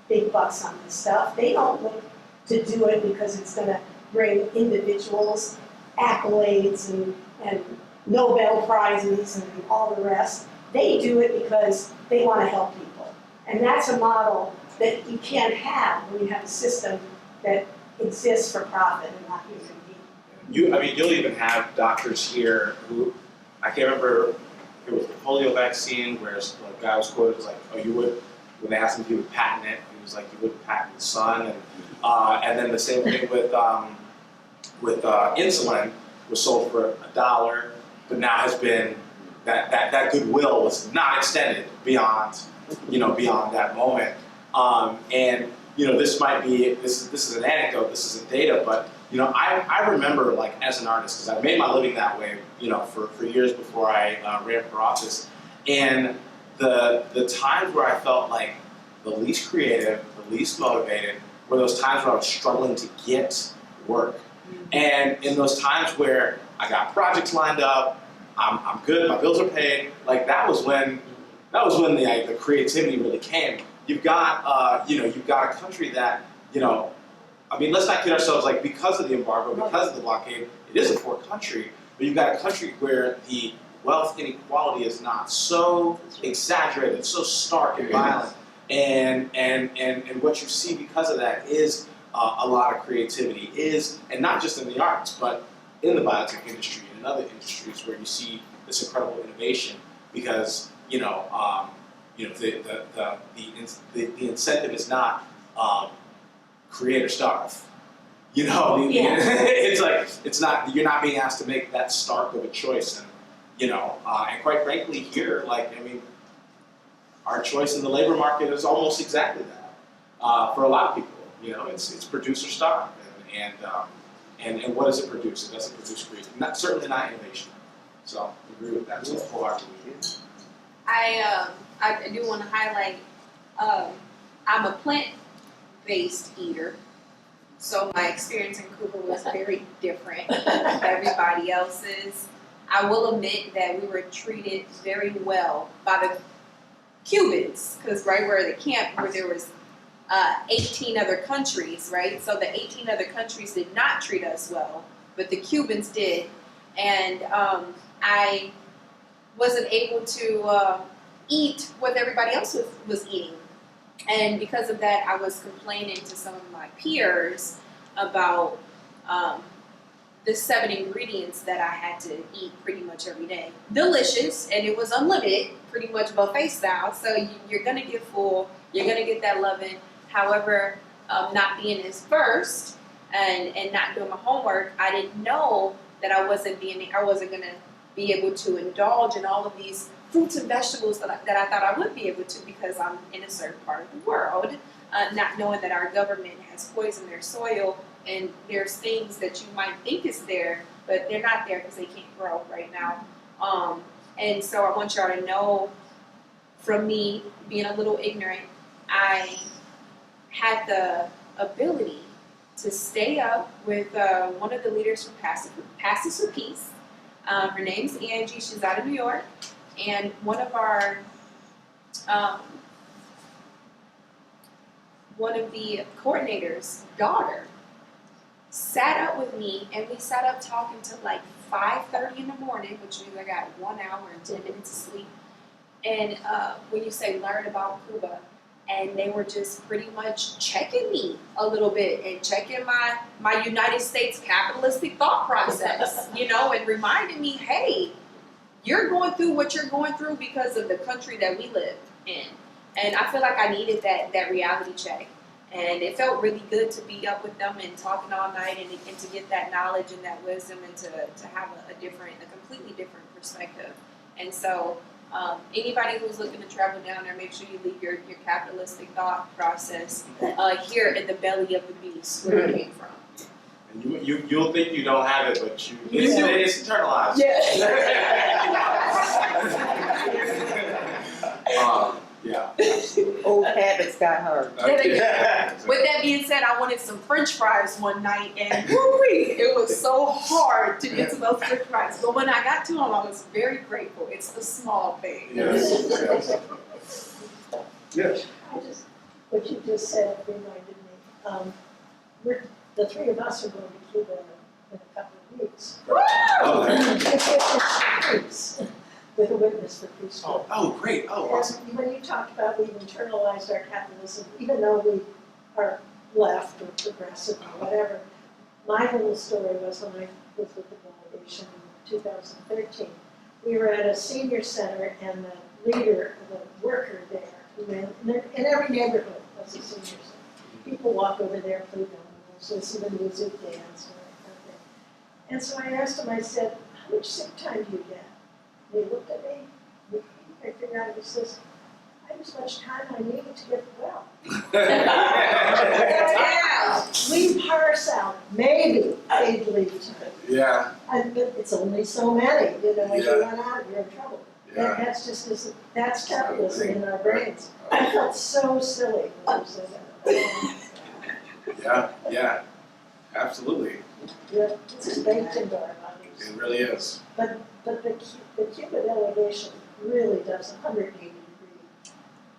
big bucks on this stuff. They don't look to do it because it's going to bring individuals accolades and Nobel Prizes and all the rest. They do it because they want to help people. And that's a model that you can't have when you have a system that exists for profit and not human being. You'll even have doctors here who, I can't remember, it was the polio vaccine where the guy was quoted as like, oh, you would, when they asked him if he would patent it, he was like, you wouldn't patent the sun. And then the same thing with insulin was sold for $1, but now has been, that goodwill was not extended beyond that moment. And this might be, this is an anecdote, this isn't data, but I remember, like, as an artist, because I made my living that way, for years before I ran for office, and the times where I felt like the least creative, the least motivated, were those times where I was struggling to get work. And in those times where I got projects lined up, I'm good, my bills are paid, like that was when the creativity really came. You've got a country that, let's not kid ourselves, like, because of the embargo, because of the blockade, it is a poor country, but you've got a country where the wealth inequality is not so exaggerated, so stark and violent, and what you see because of that is a lot of creativity, and not just in the arts, but in the biotech industry and in other industries where you see this incredible innovation, because the incentive is not create or starve. It's like you're not being asked to make that stark of a choice, and quite frankly here, our choice in the labor market is almost exactly that for a lot of people. It's produce or starve, and what does it produce? It doesn't produce creativity, certainly not innovation. So I agree with that wholeheartedly. I do want to highlight, I'm a plant-based eater, so my experience in Cuba was very different than everybody else's. I will admit that we were treated very well by the Cubans, because right where the camp, where there was 18 other countries, right? So the 18 other countries did not treat us well, but the Cubans did. And I wasn't able to eat what everybody else was eating. And because of that, I was complaining to some of my peers about the 7 ingredients that I had to eat pretty much every day. Delicious, and it was unlimited, pretty much buffet style. So you're gonna get full, you're gonna get that loving. However, not being as versed and not doing my homework, I didn't know that I wasn't gonna be able to indulge in all of these fruits and vegetables that I thought I would be able to, because I'm in a certain part of the world, not knowing that our government has poisoned their soil, and there's things that you might think is there, but they're not there because they can't grow right now. And so I want y'all to know, from me being a little ignorant, I had the ability to stay up with one of the leaders from Passes for Peace. Her name's Angie. She's out of New York, and one of the coordinators' daughter sat up with me, and we sat up talking till like 5:30 in the morning, which means I got 1 hour and 10 minutes of sleep. And when you say learn about Cuba, and they were just pretty much checking me a little bit and checking my United States capitalistic thought process, you know, and reminding me, hey, you're going through what you're going through because of the country that we live in. And I feel like I needed that reality check. And it felt really good to be up with them and talking all night and to get that knowledge and that wisdom and to have a completely different perspective. And so anybody who's looking to travel down there, make sure you leave your capitalistic thought process here in the belly of the beast where it came from. And you'll think you don't have it, but it's internalized. Yeah. Old habits got hurt. With that being said, I wanted some French fries one night, and woo-wee, it was so hard to get to those French fries. But when I got to them, I was very grateful. It's the small things. Yes. Yes. What you just said reminded me. The three of us are going to Cuba in a couple of weeks. With a witness for peace. Oh, great. Oh, awesome. And when you talked about we've internalized our capitalism, even though we are left or progressive or whatever, my little story was when I was with the delegation in 2013. We were at a senior center, and the leader, the worker there, who ran, in every neighborhood was a senior center. People walk over there, play dominoes, listen to music, dance, and that kind of thing. And so I asked him, I said, how much sick time do you get? They looked at me, I figured out, he says, I have as much time I need to get well. We parse out maybe paid leave time. Yeah. And it's only so many, you know, if Yeah. you run out, you're in trouble. Yeah. That's just, that's capitalism in our brains. I felt so silly when you said that. Yeah, absolutely. Yeah, it's baked into our bodies. It really is. But the Cuba delegation really does a 180-degree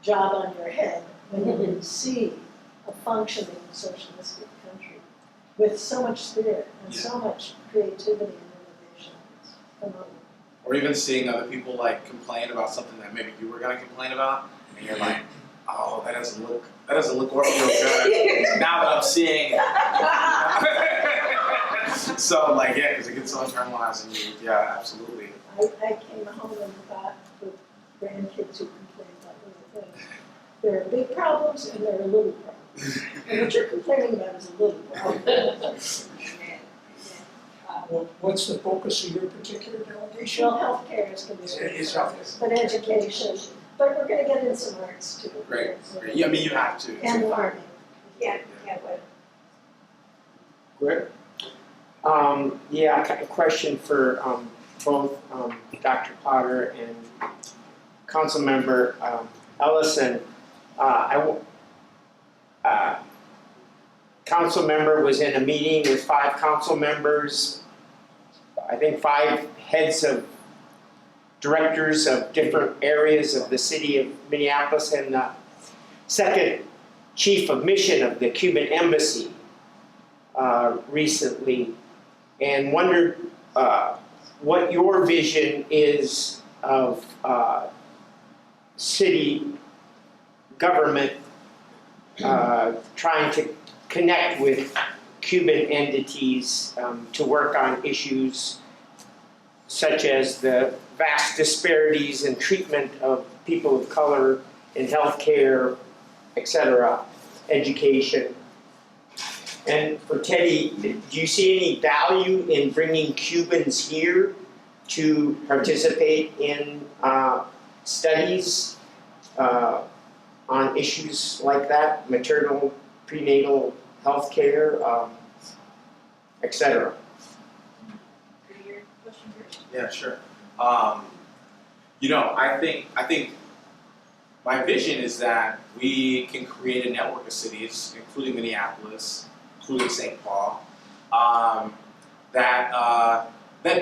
job on your head when you can see a functioning socialistic country with so much spirit and so much creativity and innovation. It's phenomenal. Or even seeing other people like complain about something that maybe you were going to complain about, and you're like, oh, that doesn't look real good. Now that I'm seeing it. So like, yeah, because it gets so internalized, and yeah, absolutely. I came home and thought the grandkids who complain about little things. There are big problems and there are little problems. And what you're complaining about is a little problem. What's the focus of your particular delegation? Well, healthcare is going to be Is healthcare. but education. But we're going to get in some arts too. Great. Yeah, I mean, you have to. And learning. Yeah, wait. Great. A question for both Dr. Potter and Councilmember Ellison. Council member was in a meeting with 5 council members, I think 5 heads of directors of different areas of the city of Minneapolis, and the 2nd chief of mission of the Cuban embassy recently, and wondered what your vision is of city government trying to connect with Cuban entities to work on issues such as the vast disparities in treatment of people of color in healthcare, etc., education. And for Teddie, do you see any value in bringing Cubans here to participate in studies on issues like that, maternal, prenatal health care, etc.? Yeah, sure. I think my vision is that we can create a network of cities, including Minneapolis, including St. Paul, that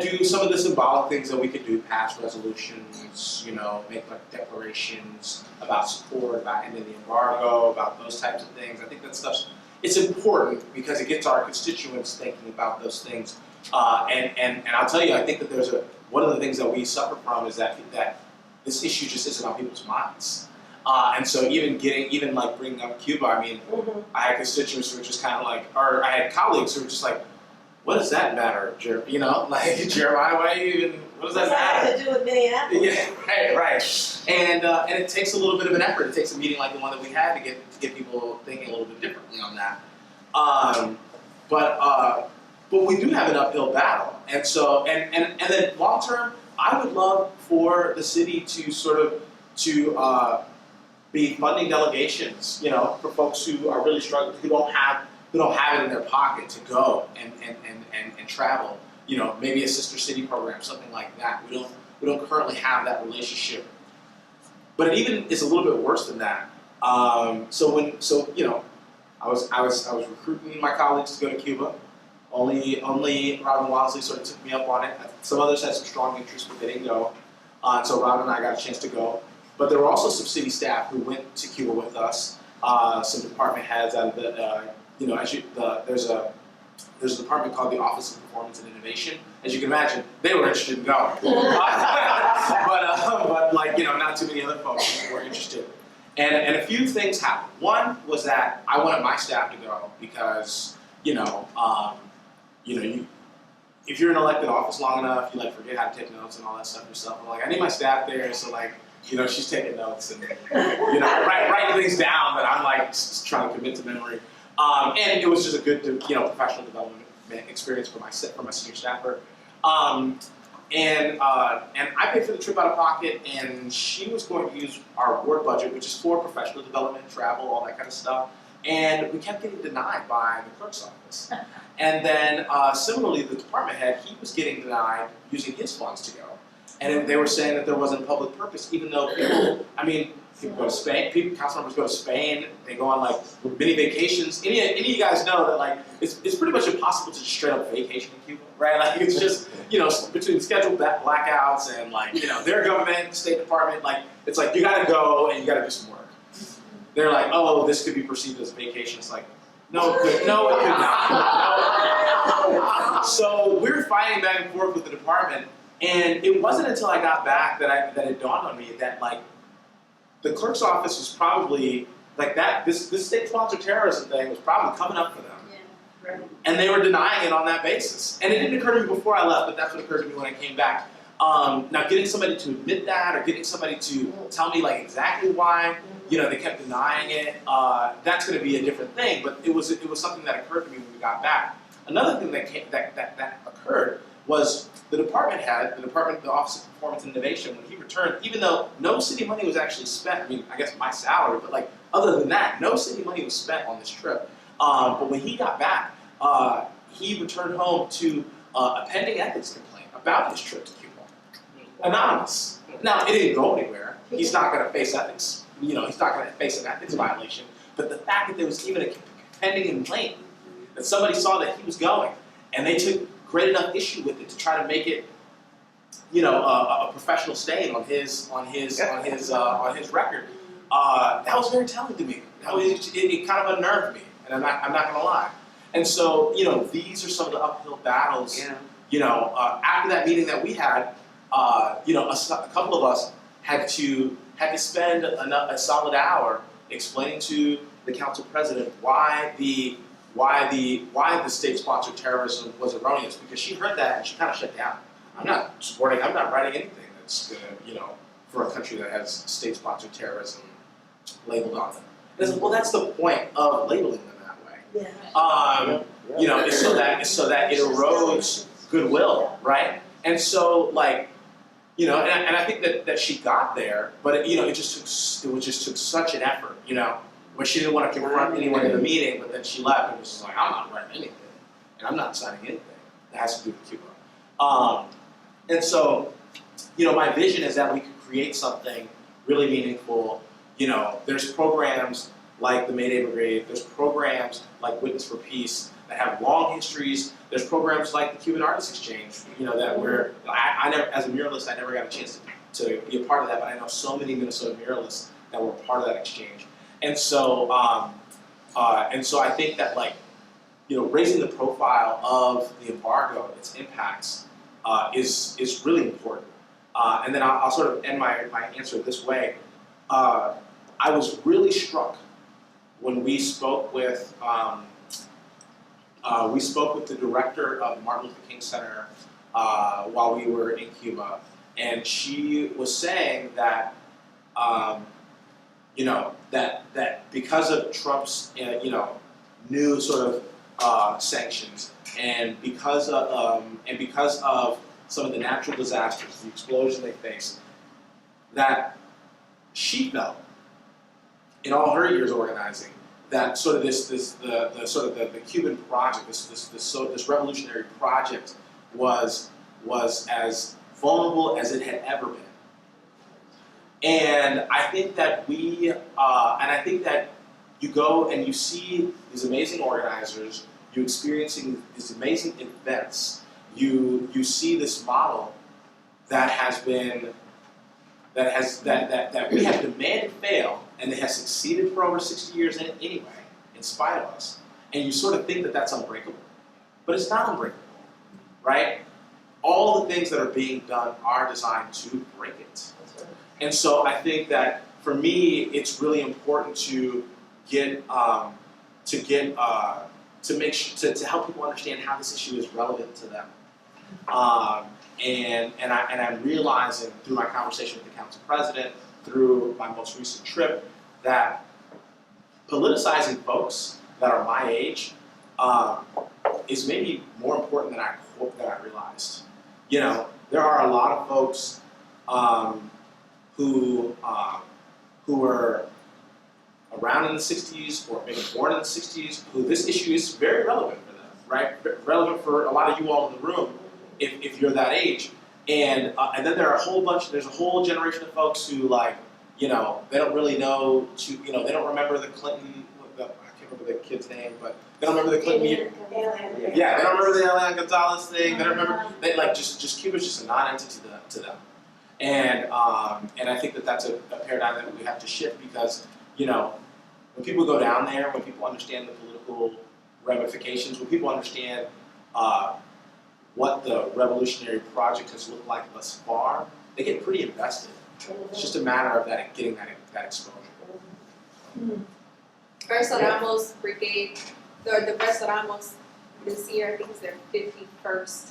do some of the symbolic things that we could do, pass resolutions, make like declarations about support, about ending the embargo, about those types of things. I think that stuff's, it's important because it gets our constituents thinking about those things. And I'll tell you, I think that one of the things that we suffer from is that this issue just isn't on people's minds. And so even like bringing up Cuba, I mean, I had constituents who were just kind of like, or I had colleagues who were just like, what does that matter, Jeremiah? What does that matter? What does that have to do with Minneapolis? Yeah, right. And it takes a little bit of an effort. It takes a meeting like the one that we had to get people thinking a little bit differently on that. But we do have an uphill battle, and so and then long term, I would love for the city to be funding delegations, for folks who are really struggling, who don't have it in their pocket to go and travel. Maybe a sister city program, something like that. We don't currently have that relationship, but it even is a little bit worse than that. I was recruiting my colleagues to go to Cuba. Only Robin Walsley sort of took me up on it. Some others had some strong interest, but they didn't go. So Robin and I got a chance to go. But there were also some city staff who went to Cuba with us. Some department heads out of there's a department called the Office of Performance and Innovation. As you can imagine, they were interested in going. But not too many other folks were interested. And a few things happened. One was that I wanted my staff to go because, if you're in elected office long enough, you forget how to take notes and all that stuff yourself. I'm like, I need my staff there, so she's taking notes and writing things down that I'm just trying to commit to memory. And it was just a good, professional development experience for my senior staffer. And I paid for the trip out of pocket, and she was going to use our board budget, which is for professional development, travel, all that kind of stuff. And we kept getting denied by the clerk's office. And then similarly, the department head, he was getting denied using his funds to go. And they were saying that there wasn't a public purpose, even though people go to Spain, council members go to Spain, they go on mini vacations. Any of you guys know that it's pretty much impossible to just straight up vacation in Cuba, right? It's just, between scheduled blackouts and their government, State Department, it's you gotta go and you gotta do some work. They're like, oh, this could be perceived as a vacation. It's like, no, it could not. No. So we're fighting back and forth with the department, and it wasn't until I got back that it dawned on me that the clerk's office was probably this state-sponsored terrorism thing was probably coming up for them. Yeah. Right. And they were denying it on that basis. And it didn't occur to me before I left, but that's what occurred to me when I came back. Now getting somebody to admit that, or getting somebody to tell me exactly why, they kept denying it, that's going to be a different thing. But it was something that occurred to me when we got back. Another thing that occurred was the department head, the Office of Performance and Innovation, when he returned, even though no city money was actually spent, I guess my salary, but other than that, no city money was spent on this trip. But when he got back, he returned home to a pending ethics complaint about his trip to Cuba. Anonymous. Now, it didn't go anywhere. He's not going to face ethics. He's not going to face an ethics violation. But the fact that there was even a pending complaint, that somebody saw that he was going, and they took great enough issue with it to try to make it, a professional stain on his record. That was very telling to me. It kind of unnerved me, and I'm not going to lie. And so, these are some of the uphill battles. Yeah. After that meeting that we had, a couple of us had to spend a solid hour explaining to the council president why the state-sponsored terrorism was erroneous, because she heard that and she kind of shut down. I'm not writing anything that's gonna, for a country that has state-sponsored terrorism labeled on them. And I said, well, that's the point of labeling them that way. Yeah. It's so that it erodes goodwill, right? And so, and I think that she got there, but it just took such an effort, where she didn't want to confront anyone in the meeting, but then she left and was just like, I'm not writing anything, and I'm not signing anything that has to do with Cuba. And so, my vision is that we could create something really meaningful. You know, there's programs like the May Day Brigade, there's programs like Witness for Peace that have long histories, there's programs like the Cuban Artists Exchange, you know, that were, I never, as a muralist, I never got a chance to be a part of that, but I know so many Minnesota muralists that were part of that exchange. And so I think that, like, you know, raising the profile of the embargo, its impacts, is really important. And then I'll sort of end my answer this way. I was really struck when we spoke with the director of the Martin Luther King Center while we were in Cuba, and she was saying that you know, that because of Trump's you know, new sort of sanctions, and because of some of the natural disasters, the explosion they face, that she felt in all her years organizing that sort of the Cuban project, this revolutionary project was as vulnerable as it had ever been. And I think that you go and you see these amazing organizers, you experiencing these amazing events, you see this model that we have demanded fail, and it has succeeded for over 60 years anyway, in spite of us. And you sort of think that that's unbreakable, but it's not unbreakable, right? All the things that are being done are designed to break it. And so I think that for me, it's really important to help people understand how this issue is relevant to them. And I'm realizing through my conversation with the council president, through my most recent trip, that politicizing folks that are my age is maybe more important than I realized. You know, there are a lot of folks who were around in the 60s or maybe born in the 60s, who this issue is very relevant for them, right? Relevant for a lot of you all in the room if you're that age. And then there's a whole generation of folks who, like, you know, they don't really know, they don't remember the Clinton, I can't remember the kid's name, but they don't remember the Clinton. Yeah, they don't remember the Elian Gonzalez thing. They don't remember, just Cuba's just a non-entity to them. And I think that that's a paradigm that we have to shift, because, you know, when people go down there, when people understand the political ramifications, when people understand what the revolutionary project has looked like thus far, they get pretty invested. It's just a matter of getting that exposure. Versa Ramos Brigade, the Versa Ramos this year, I think it's their 51st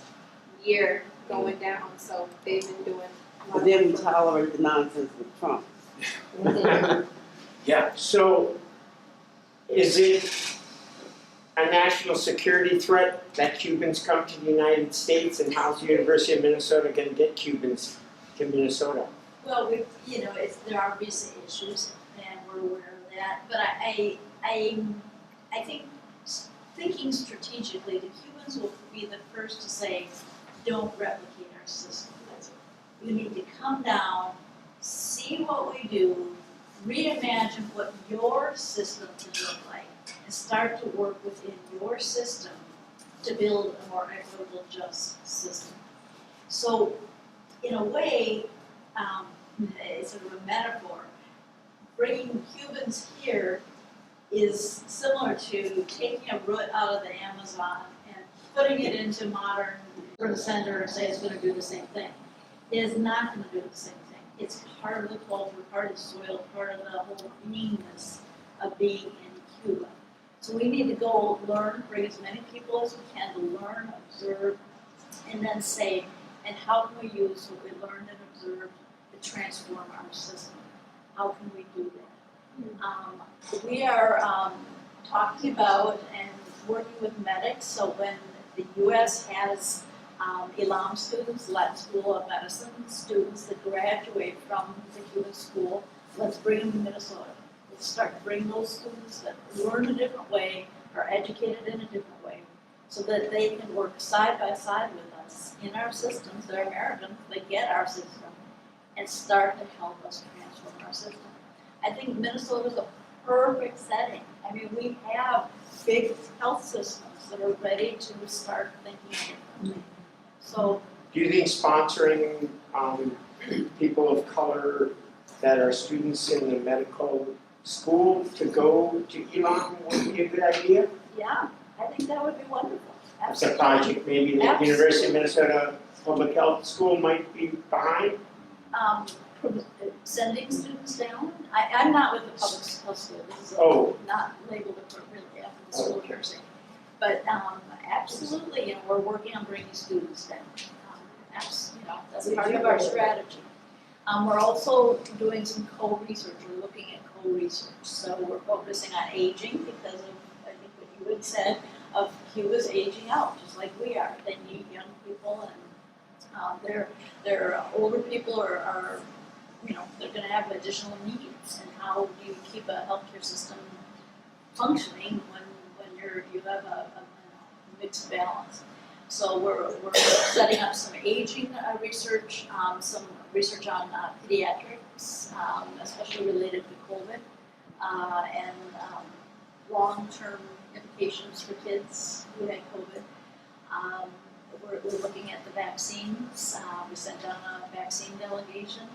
year going down, so they've been doing a lot. But then we tolerate the nonsense with Trump. Yeah. So, is it a national security threat that Cubans come to the United States, and how's the University of Minnesota going to get Cubans to Minnesota? Well, there are visa issues, and we're aware of that. But I think thinking strategically, the Cubans will be the first to say, "Don't replicate our system. You need to come down, see what we do, reimagine what your system can look like, and start to work within your system to build a more equitable, just system." So, in a way, it's sort of a metaphor. Bringing Cubans here is similar to taking a root out of the Amazon and putting it into modern urban center and say it's going to do the same thing. It is not going to do the same thing. It's part of the culture, part of the soil, part of the whole beingness of being in Cuba. So we need to go learn, bring as many people as we can to learn, observe, and then say, and how can we use what we learned and observed to transform our system? How can we do that? We are talking about and working with medics, so when the U.S. has Elam students, Latin School of Medicine students that graduate from the Cuban school, let's bring them to Minnesota. Let's start to bring those students that learn a different way, are educated in a different way, so that they can work side by side with us in our systems. They're Americans, they get our system, and start to help us transform our system. I think Minnesota's a perfect setting. I mean, we have big health systems that are ready to start thinking differently. So, Do you think sponsoring people of color that are students in the medical school to go to Elon would be a good idea? yeah, I think that would be wonderful. It's a project maybe the Absolutely. University of Minnesota Public Health School might be behind? Sending students down. I'm not with the public health school. This is not labeled appropriately after the school nursing. But absolutely, you know, we're working on bringing students down. That's part of our strategy. We're also doing some co-research. We're looking at co-research. So we're focusing on aging because of, I think what you had said, of Cuba's aging out, just like we are. They need young people, and their older people are you know, they're going to have additional needs. And how do you keep a healthcare system functioning when you have a mixed balance? So we're setting up some aging research, some research on pediatrics, especially related to COVID, and long-term implications for kids who had COVID. We're looking at the vaccines. We sent down a vaccine delegation,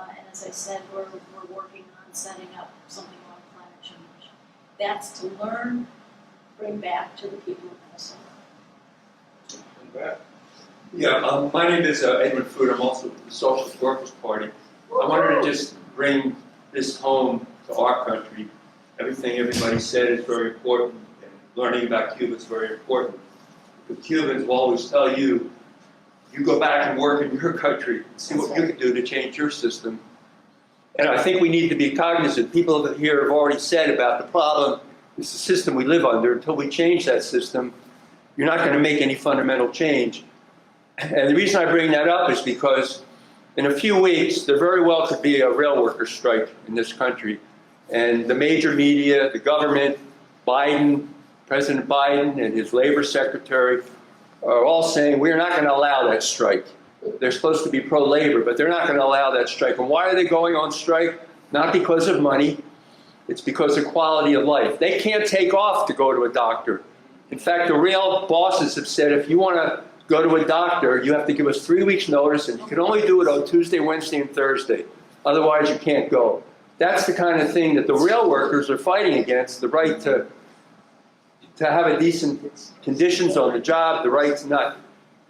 and as I said, we're working on setting up something on climate change. That's to learn, bring back to the people of Minnesota. Yeah, my name is Edward Food. I'm also with the Socialist Workers Party. I wanted to just bring this home to our country. Everything everybody said is very important, and learning about Cuba is very important. The Cubans will always tell you, you go back and work in your country and see what you can do to change your system. And I think we need to be cognizant. People here have already said about the problem is the system we live under. Until we change that system, you're not going to make any fundamental change. And the reason I bring that up is because in a few weeks, there very well could be a rail workers' strike in this country. And the major media, the government, Biden, President Biden and his labor secretary are all saying we're not going to allow that strike. They're supposed to be pro-labor, but they're not going to allow that strike. And why are they going on strike? Not because of money. It's because of quality of life. They can't take off to go to a doctor. In fact, the rail bosses have said if you want to go to a doctor, you have to give us 3 weeks notice, and you can only do it on Tuesday, Wednesday, and Thursday. Otherwise, you can't go. That's the kind of thing that the rail workers are fighting against, the right to have a decent conditions on the job, the right to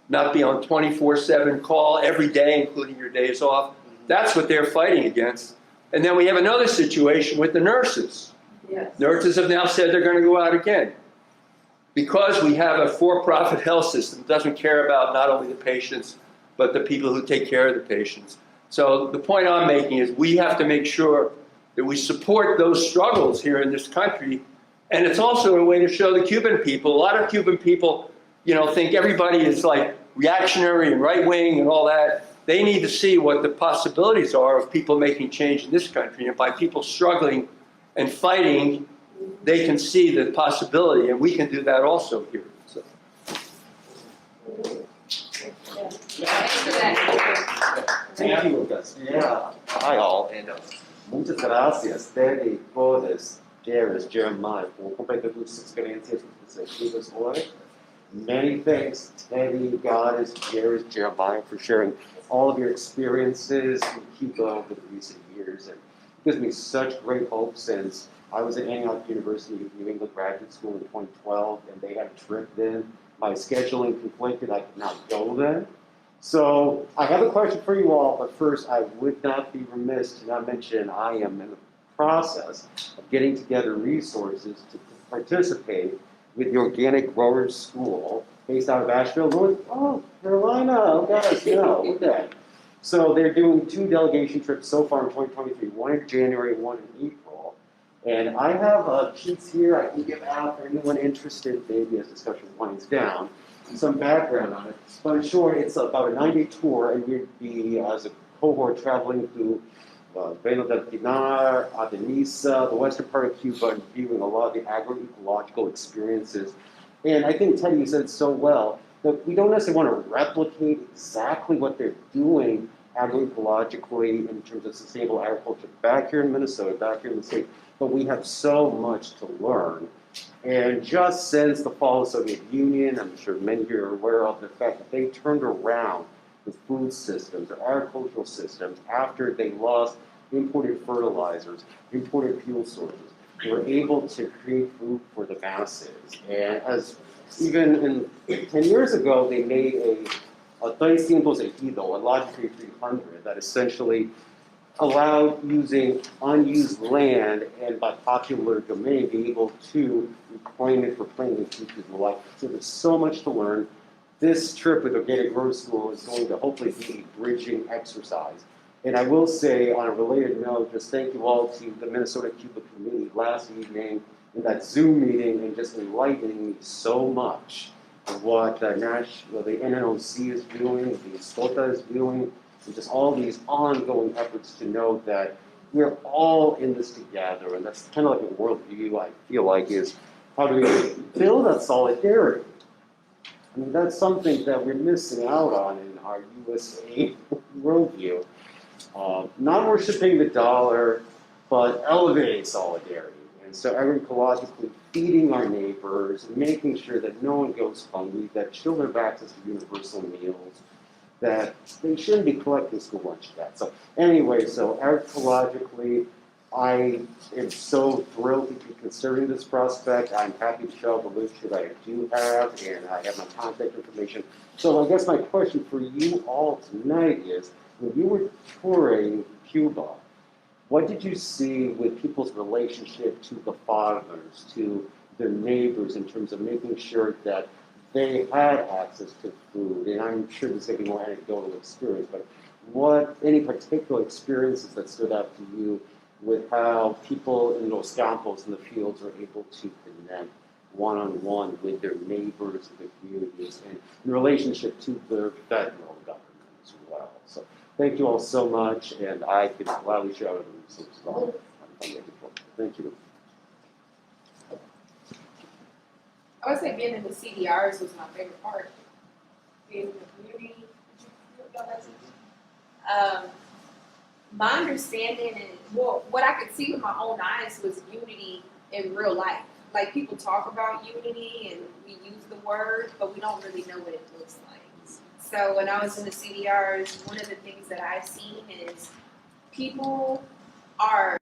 not be on 24/7 call every day, including your days off. That's what they're fighting against. And then we have another situation with the nurses. Yes. Nurses have now said they're going to go out again. Because we have a for-profit health system that doesn't care about not only the patients, but the people who take care of the patients. So the point I'm making is we have to make sure that we support those struggles here in this country. And it's also a way to show the Cuban people. A lot of Cuban people, you know, think everybody is like reactionary and right-wing and all that. They need to see what the possibilities are of people making change in this country. And by people struggling and fighting, they can see the possibility, and we can do that also here. So. Thank you, Lucas. Yeah, hi all, and muchas gracias, Teddie, Codes, Jerris, Jeremiah, por compartir tus experiencias perspectivas hoy. Many thanks, Teddie, Goddess, Jerris, Jeremiah, for sharing all of your experiences in Cuba over the recent years. And it gives me such great hope since I was at Antioch University of New England Graduate School in 2012, and they had a trip then. My scheduling conflicted, I could not go then. So I have a question for you all, but first I would not be remiss to not mention I am in the process of getting together resources to participate with the Organic Growers School based out of Asheville, North Carolina. Oh, guys, no, look at that. So they're doing 2 delegation trips so far in 2023, one in January and one in April. And I have sheets here I can give out for anyone interested, maybe as discussion winds down, some background on it. But in short, it's about a 9-day tour, and we'd be, as a cohort, traveling through Reino del Pinar, Artemisa, the western part of Cuba, and viewing a lot of the agroecological experiences. And I think Teddie said so well that we don't necessarily want to replicate exactly what they're doing agroecologically in terms of sustainable agriculture back here in Minnesota, back here in the state, but we have so much to learn. And just since the fall of the Soviet Union, I'm sure many of you are aware of the fact that they turned around the food systems, the agricultural systems, after they lost imported fertilizers, imported fuel sources. They were able to create food for the masses. And as even 10 years ago, they made a 300 ejido, a Logically 300, that essentially allowed using unused land and by popular domain be able to reclaim it for planting future life. So there's so much to learn. This trip with Organic Growth School is going to hopefully be a bridging exercise. And I will say, on a related note, just thank you all to the Minnesota Cuba Committee last evening in that Zoom meeting and just enlightening me so much of what the NNOC is doing, the SCOTA is doing, and just all these ongoing efforts to know that we're all in this together. And that's kind of like a worldview, I feel like, is how do we build that solidarity? I mean, that's something that we're missing out on in our USA worldview. Not worshiping the dollar, but elevating solidarity. And so agroecologically feeding our neighbors, making sure that no one goes hungry, that children have access to universal meals, that they shouldn't be collecting school lunch debt. So anyway, so agroecologically, I am so thrilled to be considering this prospect. I'm happy to show the literature that I do have, and I have my contact information. So I guess my question for you all tonight is, when you were touring Cuba, what did you see with people's relationship to the fathers, to their neighbors, in terms of making sure that they had access to food? And I'm sure this is going to be more anecdotal experience, but what, any particular experiences that stood out to you with how people in Los Campos in the fields are able to connect one-on-one with their neighbors, their communities, and in relationship to their federal government as well? So thank you all so much, and I could gladly share other resources as well. Thank you. I would say being in the CDRs was my favorite part. Being in the community. My understanding and what I could see with my own eyes was unity in real life. Like, people talk about unity and we use the word, but we don't really know what it looks like. So when I was in the CDRs, one of the things that I've seen is people are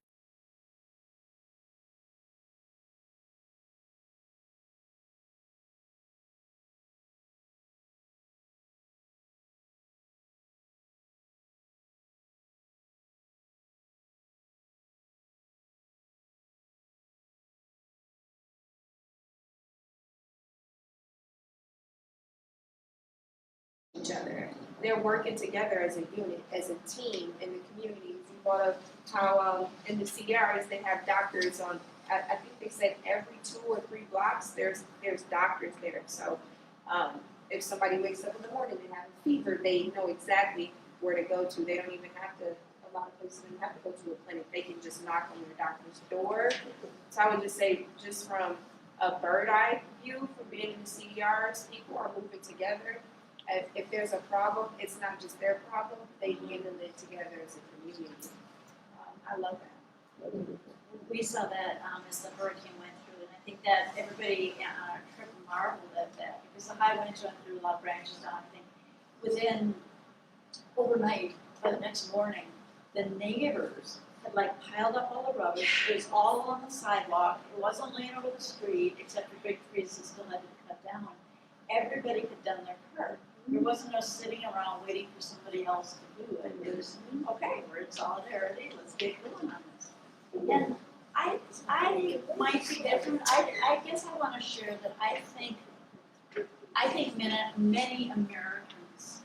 each other. They're working together as a unit, as a team in the communities. You brought up how in the CDRs they have doctors on, I think they said every 2 or 3 blocks there's doctors there. So if somebody wakes up in the morning and have a fever, they know exactly where to go to. They don't even have to, a lot of places don't have to go to a clinic. They can just knock on the doctor's door. So I would just say, just from a bird eye view from being in the CDRs, people are moving together. If there's a problem, it's not just their problem. They handle it together as a community. I love that. We saw that as the hurricane went through, and I think that everybody on our trip marveled at that, because the high winds went through a lot of branches down. I think within overnight, by the next morning, the neighbors had like piled up all the rubbish. It was all along the sidewalk. It wasn't laying over the street, except for big trees that still had to be cut down. Everybody had done their part. There wasn't no sitting around waiting for somebody else to do it. It was, okay, we're in solidarity, let's get going on this. And I might be different. I guess I want to share that I think many Americans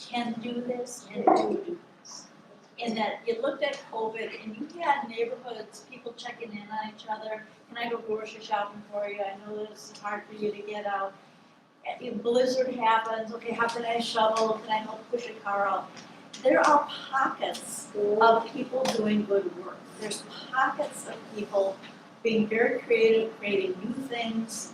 can do this and do this. In that you looked at COVID and you had neighborhoods, people checking in on each other. Can I go grocery shopping for you? I know that it's hard for you to get out. If blizzard happens, okay, how can I shovel? Can I help push a car out? There are pockets of people doing good work. There's pockets of people being very creative, creating new things,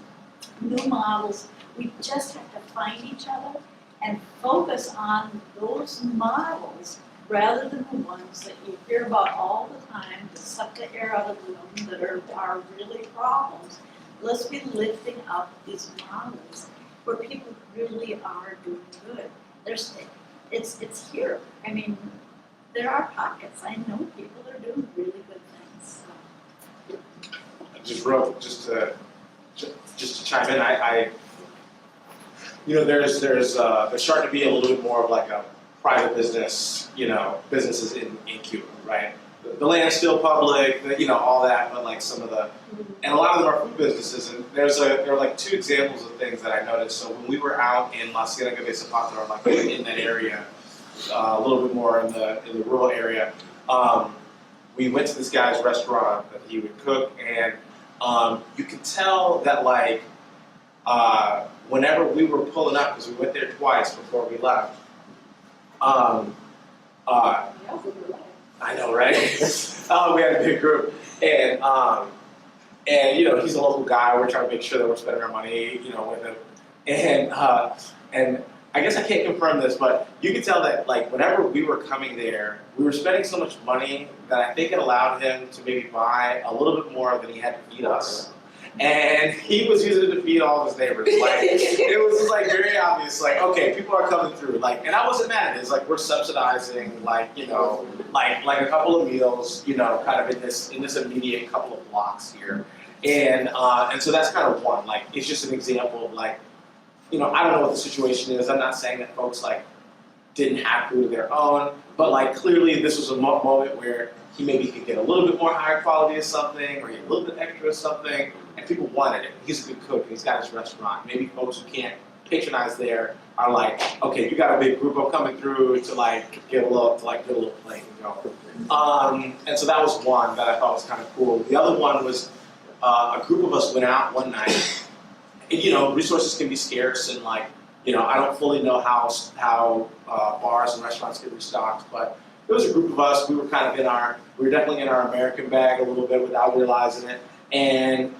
new models. We just have to find each other and focus on those models rather than the ones that you hear about all the time that suck the air out of the room that are really problems. Let's be lifting up these models where people really are doing good. It's here. I mean, there are pockets. I know people that are doing really good things. Just to chime in, I there's starting to be a little bit more of like a private business, businesses in Cuba, right? The land's still public, all that, but like some of the, and a lot of them are food businesses, and there are like two examples of things that I noticed. So when we were out in La Cienega de Zapata, or like in that area, a little bit more in the rural area, we went to this guy's restaurant that he would cook, and you could tell that like whenever we were pulling up, because we went there twice before we left. I know, right? We had a big group, and he's a local guy. We're trying to make sure that we're spending our money, with him, and I guess I can't confirm this, but you could tell that like whenever we were coming there, we were spending so much money that I think it allowed him to maybe buy a little bit more than he had to feed us. And he was using it to feed all of his neighbors. Like, it was just like very obvious, like, okay, people are coming through. Like, and I wasn't mad at it. It's like we're subsidizing, like, like a couple of meals, kind of in this immediate couple of blocks here. And so that's kind of one. Like, it's just an example of like, I don't know what the situation is. I'm not saying that folks like didn't have food of their own, but like clearly this was a moment where he maybe could get a little bit more higher quality of something, or get a little bit extra of something, and people wanted it. He's a good cook, he's got his restaurant. Maybe folks who can't patronize there are like, okay, you got a big group of coming through to like get a little plate and go. And so that was one that I thought was kind of cool. The other one was a group of us went out one night. And, resources can be scarce, and like, I don't fully know how bars and restaurants get restocked, but there was a group of us. We were definitely in our American bag a little bit without realizing it, and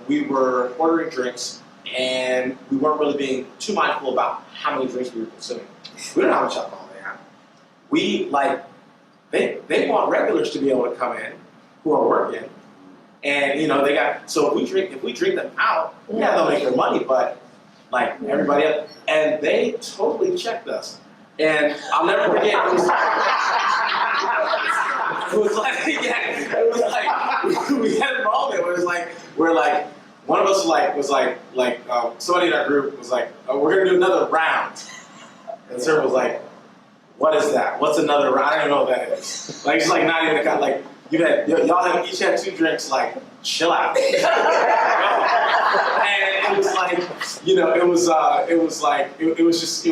we were ordering drinks, and we weren't really being too mindful about how many drinks we were consuming. We don't know how much alcohol they have. They want regulars to be able to come in who are working. And so if we drink them out, yeah, they'll make their money, but like everybody else, and they totally checked us. And I'll never forget, it was like we had a moment where it was like one of us was like somebody in our group was like, oh, we're gonna do another round, and Sir was like, what is that? What's another round? I don't know what that is. Like it's like not even like. Y'all have each had 2 drinks, like, chill out. And it was like, it was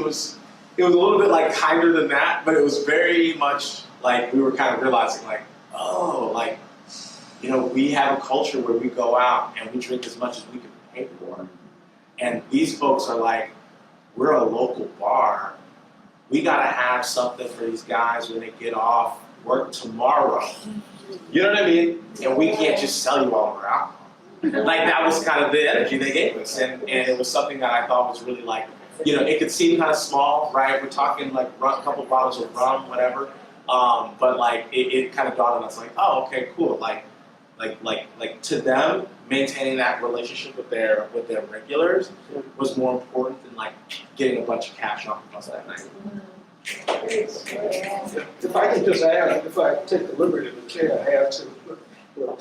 a little bit like kinder than that, but it was very much like we were kind of realizing like, oh, like, we have a culture where we go out and we drink as much as we can pay for. And these folks are like, we're a local bar. We gotta have something for these guys when they get off work tomorrow. You know what I mean? And we can't just sell you all of our alcohol. Like that was kind of the energy they gave us, and it was something that I thought was really like, it could seem kind of small, right? We're talking like a couple bottles of rum, whatever. But like it kind of dawned on us, like, oh, okay, cool. Like to them, maintaining that relationship with their regulars was more important than like getting a bunch of cash off of us that night. If I could just add, if I take the liberty to say I have to what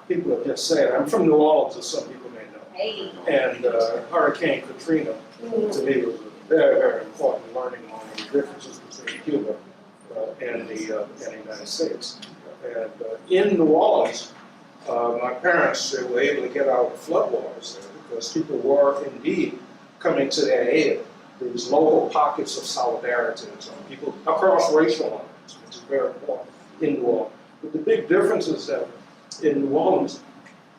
people have just said. I'm from New Orleans, as some people may know. Hey. And Hurricane Katrina, to me, was a very, very important learning on the differences between Cuba and the United States. And in New Orleans, my parents were able to get out of the floodwaters there because people were indeed coming to their aid. These local pockets of solidarity and so on, people across racial lines, which is very important in New Orleans. But the big difference is that in New Orleans,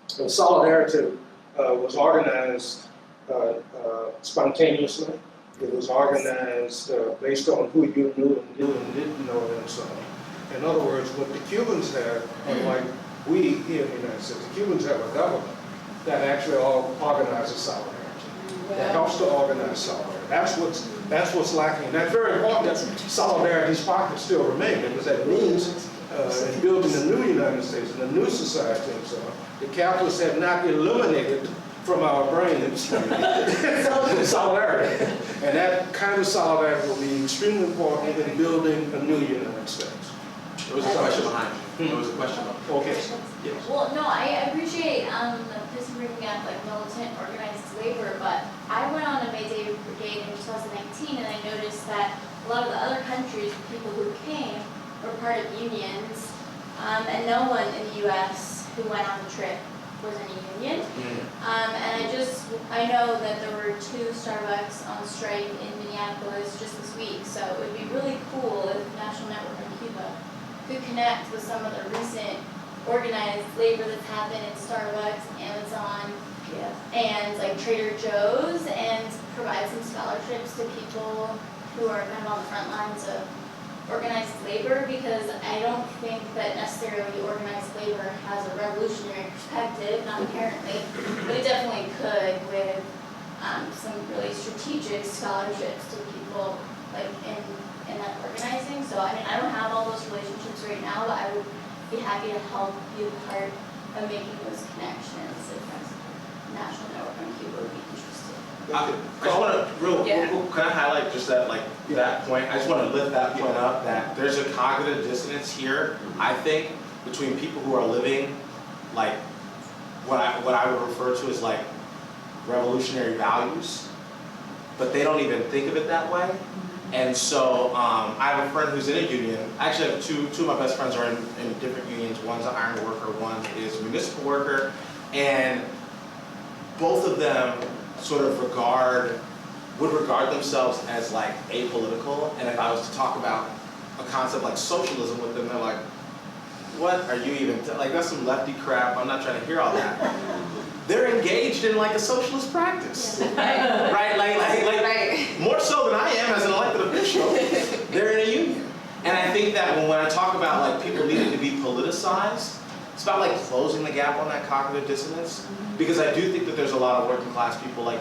solidarity was organized spontaneously. It was organized based on who you knew and didn't know and so on. In other words, what the Cubans had, unlike we here in the United States, the Cubans have a government that actually organizes solidarity, that helps to organize solidarity. That's what's lacking. And that's very important that solidarity pockets still remain, because that means in building a new United States and a new society and so on, the capitalists have not eliminated from our brains solidarity. And that kind of solidarity will be extremely important in building a new United States. There was a question behind you. There was a question behind you. Okay. Yes. Well, no, I appreciate the person bringing up like militant organized labor, but I went on a May Day Brigade in 2019, and I noticed that a lot of the other countries, the people who came, were part of unions, and no one in the U.S. who went on the trip was in a union. And I know that there were 2 Starbucks on strike in Minneapolis just this week, so it would be really cool if National Network in Cuba could connect with some of the recent organized labor that's happened in Starbucks, Amazon, and like Trader Joe's, and provide some scholarships to people who are kind of on the front lines of organized labor, because I don't think that necessarily organized labor has a revolutionary perspective, not inherently, but it definitely could with some really strategic scholarships to people like in that organizing. So I mean, I don't have all those relationships right now, but I would be happy to help be a part of making those connections if National Network on Cuba would be interested. I just want to, can I highlight just that, like, that point? I just want to lift that point up, that there's a cognitive dissonance here, I think, between people who are living, like, what I would refer to as, like, revolutionary values, but they don't even think of it that way. And so I have a friend who's in a union. I actually have two of my best friends are in different unions. One's an iron worker, one is a municipal worker, and both of them sort of would regard themselves as like apolitical. And if I was to talk about a concept like socialism with them, they're like, what are you even, like that's some lefty crap, I'm not trying to hear all that. They're engaged in like a socialist practice, right? Like more so than I am as an elected official. They're in a union. And I think that when I talk about like people needing to be politicized, it's about like closing the gap on that cognitive dissonance. Because I do think that there's a lot of working class people, like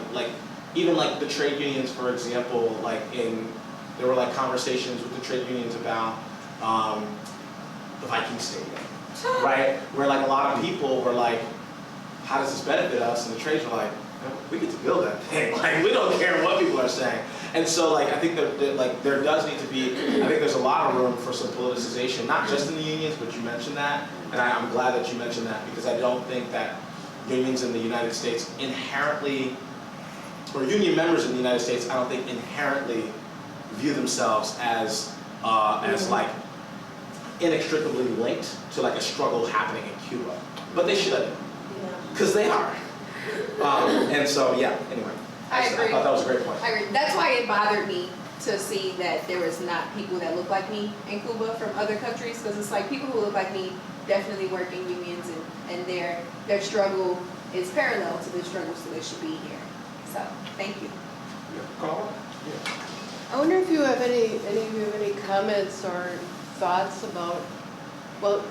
even like the trade unions, for example, there were like conversations with the trade unions about the Viking Stadium, right? Where like a lot of people were like, how does this benefit us? And the trades were like, we get to build that thing. Like, we don't care what people are saying. And so, like, I think that like there does need to be. I think there's a lot of room for some politicization, not just in the unions, but you mentioned that, and I'm glad that you mentioned that, because I don't think that unions in the United States inherently, or union members in the United States, I don't think inherently view themselves as like inextricably linked to like a struggle happening in Cuba, but they should. Because they are. And so, yeah, anyway. I agree. I thought that was a great point. I agree. That's why it bothered me to see that there was not people that look like me in Cuba from other countries, because it's like people who look like me definitely work in unions, and their struggle is parallel to the struggle, so they should be here. So, thank you. Carl? I wonder if you have any of you have any comments or thoughts about, well,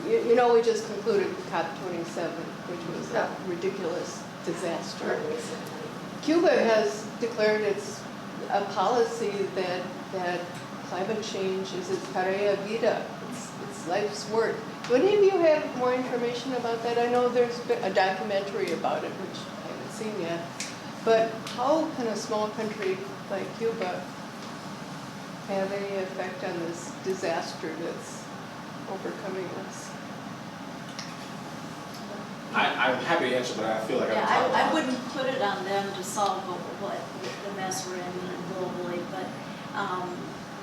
you know, we just concluded COP27, which was a ridiculous disaster. Cuba has declared a policy that climate change is its tarea vida, it's life's work. Do any of you have more information about that? I know there's been a documentary about it, which I haven't seen yet. But how can a small country like Cuba have any effect on this disaster that's overcoming us? I'm happy to answer, but I feel like I wouldn't put it on them to solve what the mess we're in globally, but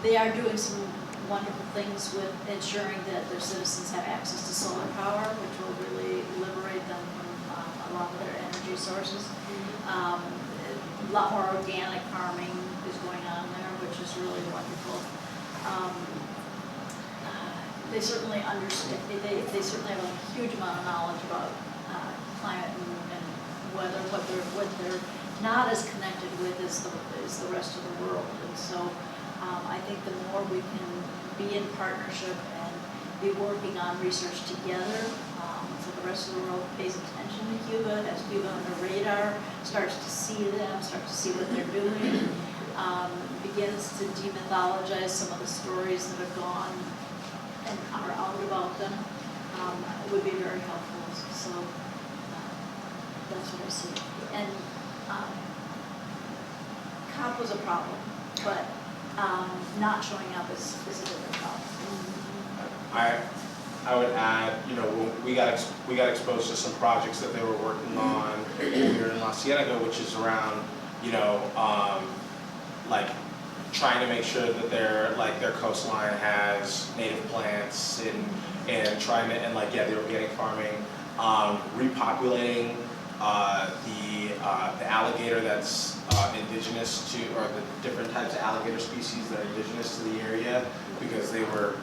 they are doing some wonderful things with ensuring that their citizens have access to solar power, which will really liberate them from a lot of their energy sources. A lot more organic farming is going on there, which is really wonderful. They certainly understand. They certainly have a huge amount of knowledge about climate and weather. What they're not as connected with is the rest of the world. And so I think the more we can be in partnership and be working on research together, so the rest of the world pays attention to Cuba, has Cuba on the radar, starts to see them, starts to see what they're doing. just to demythologize some of the stories that have gone and are out about them, would be very helpful. So that's what I see. And comp was a problem, but not showing up is a different problem. I would add, you know, when we got exposed to some projects that they were working on when we were in La Cienega, which is around, you know, like trying to make sure that their coastline has native plants and trying to, and like, yeah, the organic farming, repopulating the alligator that's indigenous to, or the different types of alligator species that are indigenous to the area, because they were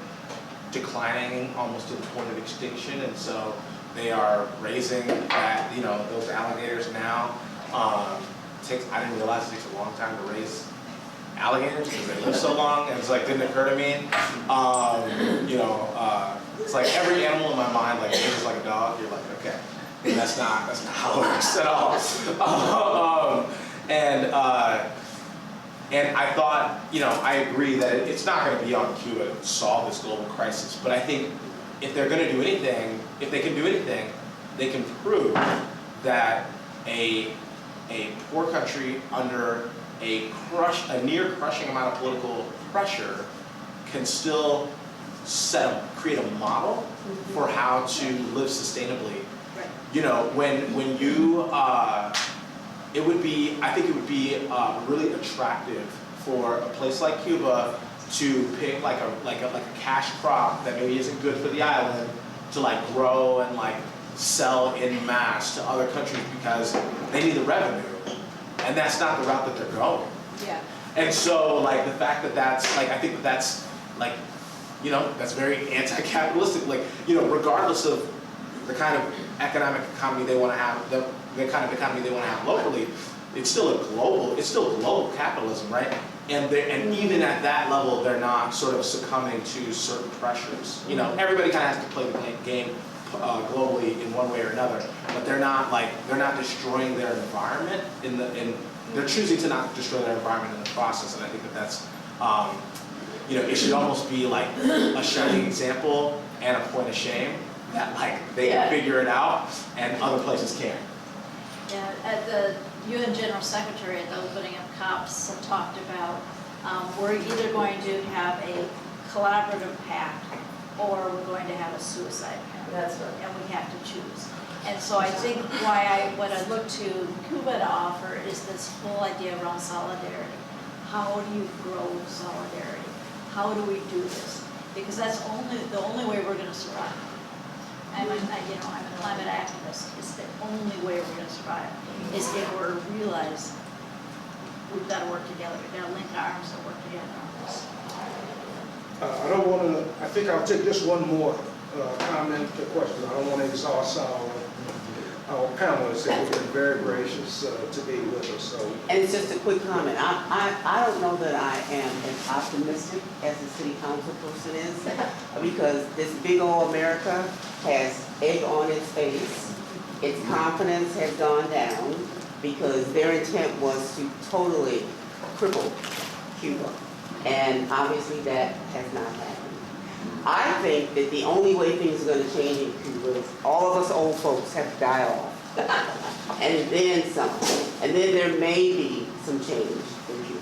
declining almost to the point of extinction, and so they are raising that, you know, those alligators now. I didn't realize it takes a long time to raise alligators because they live so long, and it's like, didn't occur to me. You know, it's like every animal in my mind, like, it's like a dog, you're like, okay, and that's not how it works at all. And I thought, you know, I agree that it's not going to be on Cuba to solve this global crisis, but I think if they're going to do anything, if they can do anything, they can prove that a poor country under a near crushing amount of political pressure can still create a model for how to live sustainably. Right. You know, when you, I think it would be really attractive for a place like Cuba to pick like a cash crop that maybe isn't good for the island to like grow and like sell in mass to other countries because they need the revenue, and that's not the route that they're going. Yeah. And so like the fact that that's like, I think that's like, you know, that's very anti-capitalistic. Like, you know, regardless of the kind of economy they want to have, the kind of economy they want to have locally, it's still global capitalism, right? And even at that level, they're not sort of succumbing to certain pressures. You know, everybody kind of has to play the game globally in one way or another, but they're not destroying their environment they're choosing to not destroy their environment in the process. And I think that that's, you know, it should almost be like a shining example and a point of shame that like they can figure it out and other places can't. Yeah, at the UN General Secretary at the opening of COPs talked about we're either going to have a collaborative pact or we're going to have a suicide pact. That's right. And we have to choose. And so I think what I look to Cuba to offer is this whole idea around solidarity. How do you grow solidarity? How do we do this? Because that's the only way we're going to survive. I'm a climate activist. It's the only way we're going to survive is if we realize we've got to work together. We've got to link arms and work together on this. I think I'll take just one more comment or question. I don't want to exhaust our panelists. They've been very gracious to be with us. So. And it's just a quick comment. I don't know that I am as optimistic as the city council person is, because this big old America has egg on its face. Its confidence has gone down because their intent was to totally cripple Cuba. And obviously that has not happened. I think that the only way things are going to change in Cuba is all of us old folks have to die off. And then some. And then there may be some change in Cuba.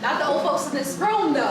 Not the old folks in this room, though.